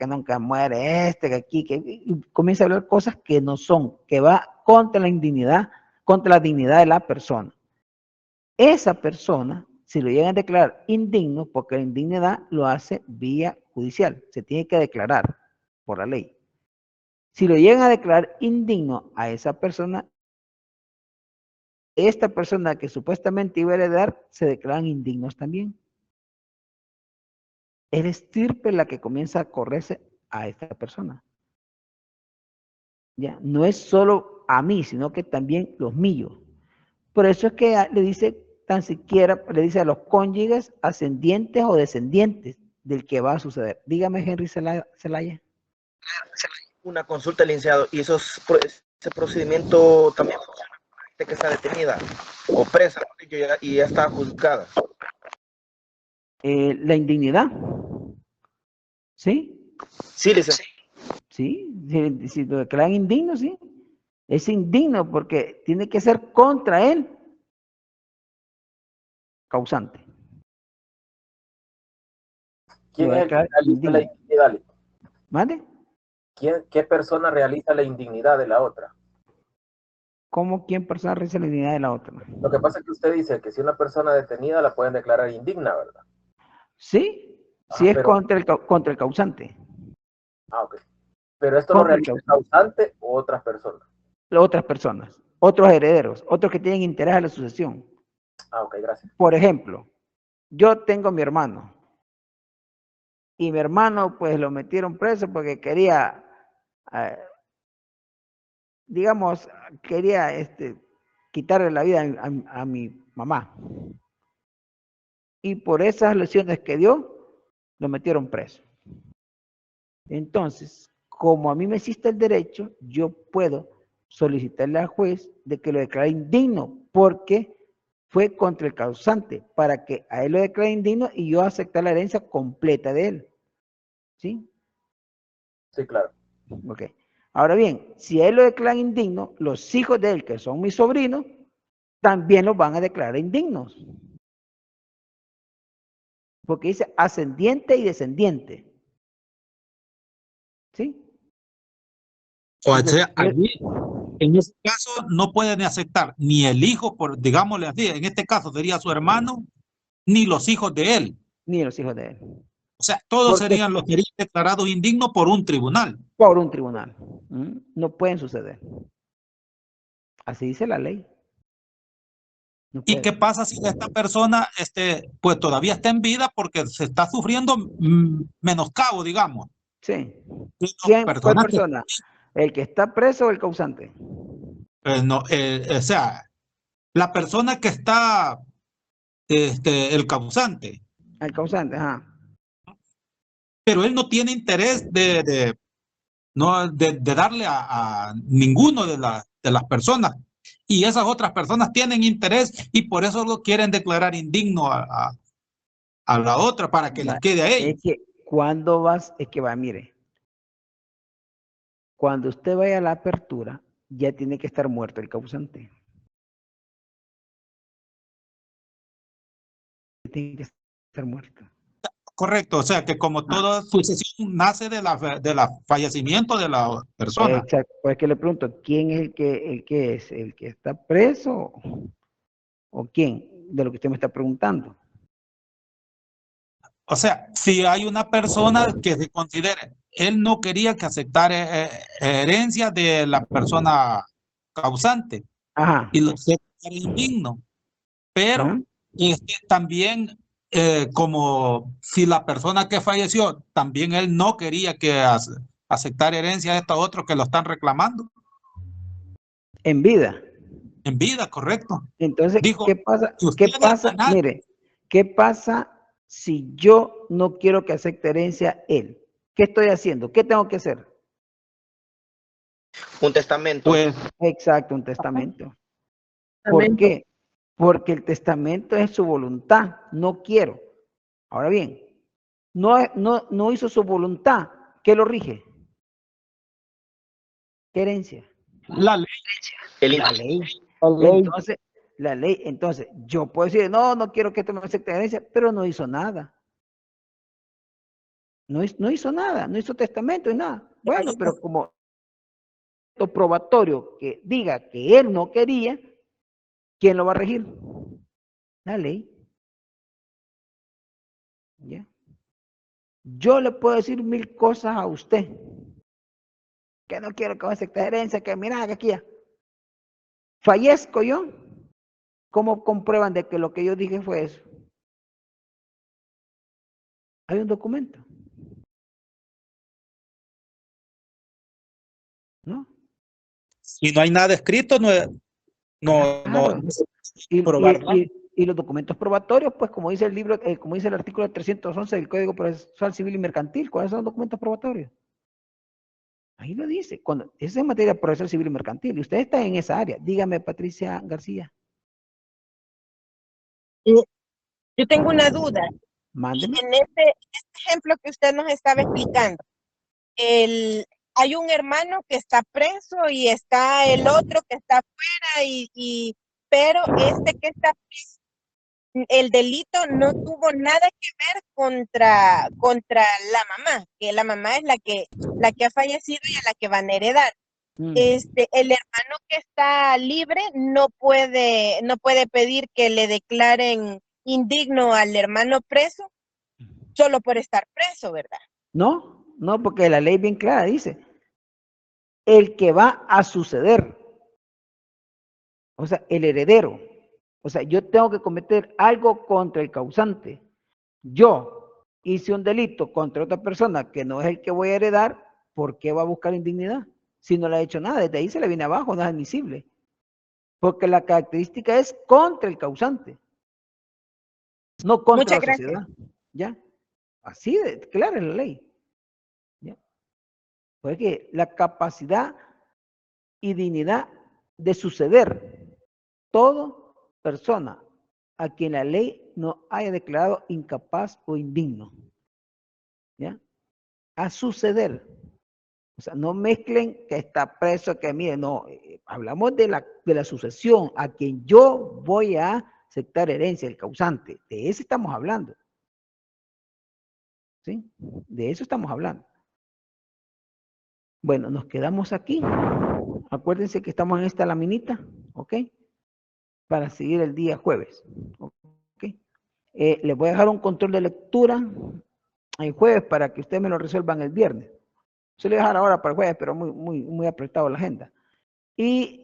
nunca muere, que aquí, y comienza a hablar cosas que no son, que va contra la dignidad de la persona. Esa persona, si lo llegan a declarar indigno, porque la indignidad lo hace vía judicial, se tiene que declarar por la ley. Si lo llegan a declarar indigno a esa persona, esta persona que supuestamente iba a heredar, se declaran indignos también. Es la estirpe la que comienza a correrse a esta persona. Ya, no es solo a mí, sino que también los míos. Por eso es que le dice, tan siquiera, le dice a los cónyuges, ascendientes o descendientes del que va a suceder. Dígame, Henry Zelaya. Una consulta, licenciado, y ese procedimiento también funciona para gente que está detenida o presa y ya está juzgada. La indignidad. ¿Sí? Sí, licenciado. Sí, si lo declaran indigno, sí. Es indigno porque tiene que ser contra él causante. ¿Quién es el que realiza la indignidad? ¿Mande? ¿Qué persona realiza la indignidad de la otra? ¿Cómo quién persona realiza la indignidad de la otra? Lo que pasa es que usted dice que si una persona detenida la pueden declarar indigna, ¿verdad? Sí, si es contra el causante. Ah, ok. Pero esto lo realiza el causante o otras personas. Otras personas, otros herederos, otros que tienen interés en la sucesión. Ah, ok, gracias. Por ejemplo, yo tengo a mi hermano. Y mi hermano, pues, lo metieron preso porque quería, digamos, quería quitarle la vida a mi mamá. Y por esas lesiones que dio, lo metieron preso. Entonces, como a mí me existe el derecho, yo puedo solicitarle al juez de que lo declare indigno, porque fue contra el causante, para que a él lo declare indigno y yo aceptar la herencia completa de él. ¿Sí? Sí, claro. Ok. Ahora bien, si a él lo declaran indigno, los hijos de él, que son mis sobrinos, también los van a declarar indignos. Porque dice ascendiente y descendiente. ¿Sí? O sea, allí, en ese caso, no pueden aceptar ni el hijo, digámosle así, en este caso sería su hermano, ni los hijos de él. Ni los hijos de él. O sea, todos serían declarados indignos por un tribunal. Por un tribunal. No pueden suceder. Así dice la ley. No ¿Y qué pasa si esta persona pues todavía está en vida porque se está sufriendo menoscabo, digamos? Sí. ¿Quién? ¿Cuál persona? ¿El que está preso o el causante? No, o sea, la persona que está, el causante. El causante, ajá. Pero él no tiene interés de darle a ninguno de las personas. Y esas otras personas tienen interés y por eso lo quieren declarar indigno a la otra para que le quede a ellos. Es que cuando mire, cuando usted vaya a la apertura, ya tiene que estar muerto el causante. Tiene que estar muerto. Correcto, o sea que como toda sucesión nace de la fallecimiento de la persona. Exacto, pues que le pregunto, ¿quién es el que es? ¿El que está preso? ¿O quién? De lo que usted me está preguntando. O sea, si hay una persona que se considere, él no quería que aceptara herencia de la persona causante. Ajá. Y lo sé indigno. Pero también, como si la persona que falleció, también él no quería que aceptar herencia de estos otros que lo están reclamando. En vida. En vida, correcto. Entonces, dijo, ¿qué pasa? ¿Qué pasa? Mire, ¿qué pasa si yo no quiero que acepte herencia él? ¿Qué estoy haciendo? ¿Qué tengo que hacer? Un testamento. Pues, exacto, un testamento. ¿Por qué? Porque el testamento es su voluntad. No quiero. Ahora bien, no hizo su voluntad. ¿Qué lo rige? ¿Qué herencia? La ley. La ley. Entonces, la ley. Entonces, yo puedo decir, no, no quiero que me acepte herencia, pero no hizo nada. No hizo nada, no hizo testamento y nada. Bueno, pero como probatorio que diga que él no quería, ¿quién lo va a regir? La ley. ¿Ya? Yo le puedo decir 1000 cosas a usted. Que no quiero que me acepte herencia, que mira, que aquí ya. Fallezco yo. ¿Cómo comprueban de que lo que yo dije fue eso? Hay un documento. ¿No? Si no hay nada escrito, Claro. Y los documentos probatorios, pues como dice el libro, como dice el artículo 311 del Código Procesal Civil y Mercantil, ¿cuáles son los documentos probatorios? Ahí lo dice, cuando es en materia procesal civil y mercantil, y usted está en esa área. Dígame, Patricia García. Yo tengo una duda. Mándeme. En este ejemplo que usted nos estaba explicando, hay un hermano que está preso y está el otro que está afuera, pero este que está preso, el delito no tuvo nada que ver contra la mamá, que la mamá es la que ha fallecido y a la que van a heredar. El hermano que está libre no puede pedir que le declaren indigno al hermano preso solo por estar preso, ¿verdad? No, porque la ley bien clara dice, el que va a suceder, o sea, el heredero, o sea, yo tengo que cometer algo contra el causante. Yo hice un delito contra otra persona que no es el que voy a heredar, ¿por qué va a buscar indignidad? Si no le ha hecho nada, desde ahí se le viene abajo, no es admisible. Porque la característica es contra el causante, no contra la sociedad. ¿Ya? Así de clara es la ley. ¿Ya? Porque la capacidad y dignidad de suceder toda persona a quien la ley no haya declarado incapaz o indigno. ¿Ya? A suceder. O sea, no mezclen que está preso, que mire, no, hablamos de la sucesión, a quien yo voy a aceptar herencia, el causante. De eso estamos hablando. ¿Sí? De eso estamos hablando. Bueno, nos quedamos aquí. Acuérdense que estamos en esta laminita, ¿ok? Para seguir el día jueves, ¿ok? Les voy a dejar un control de lectura el jueves para que ustedes me lo resuelvan el viernes. Se lo voy a dejar ahora para el jueves, pero muy apretado la agenda. Y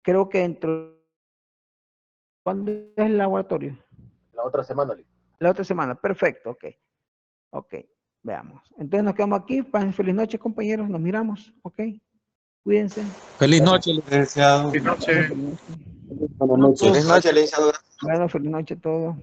creo que ¿cuándo es el laboratorio? La otra semana. La otra semana, perfecto, ok. Ok, veamos. Entonces nos quedamos aquí. Pasen feliz noche, compañeros. Nos miramos, ok. Cuídense. Feliz noche, licenciado. Feliz noche. Buenas noches. Feliz noche, licenciado. Bueno, feliz noche a todos.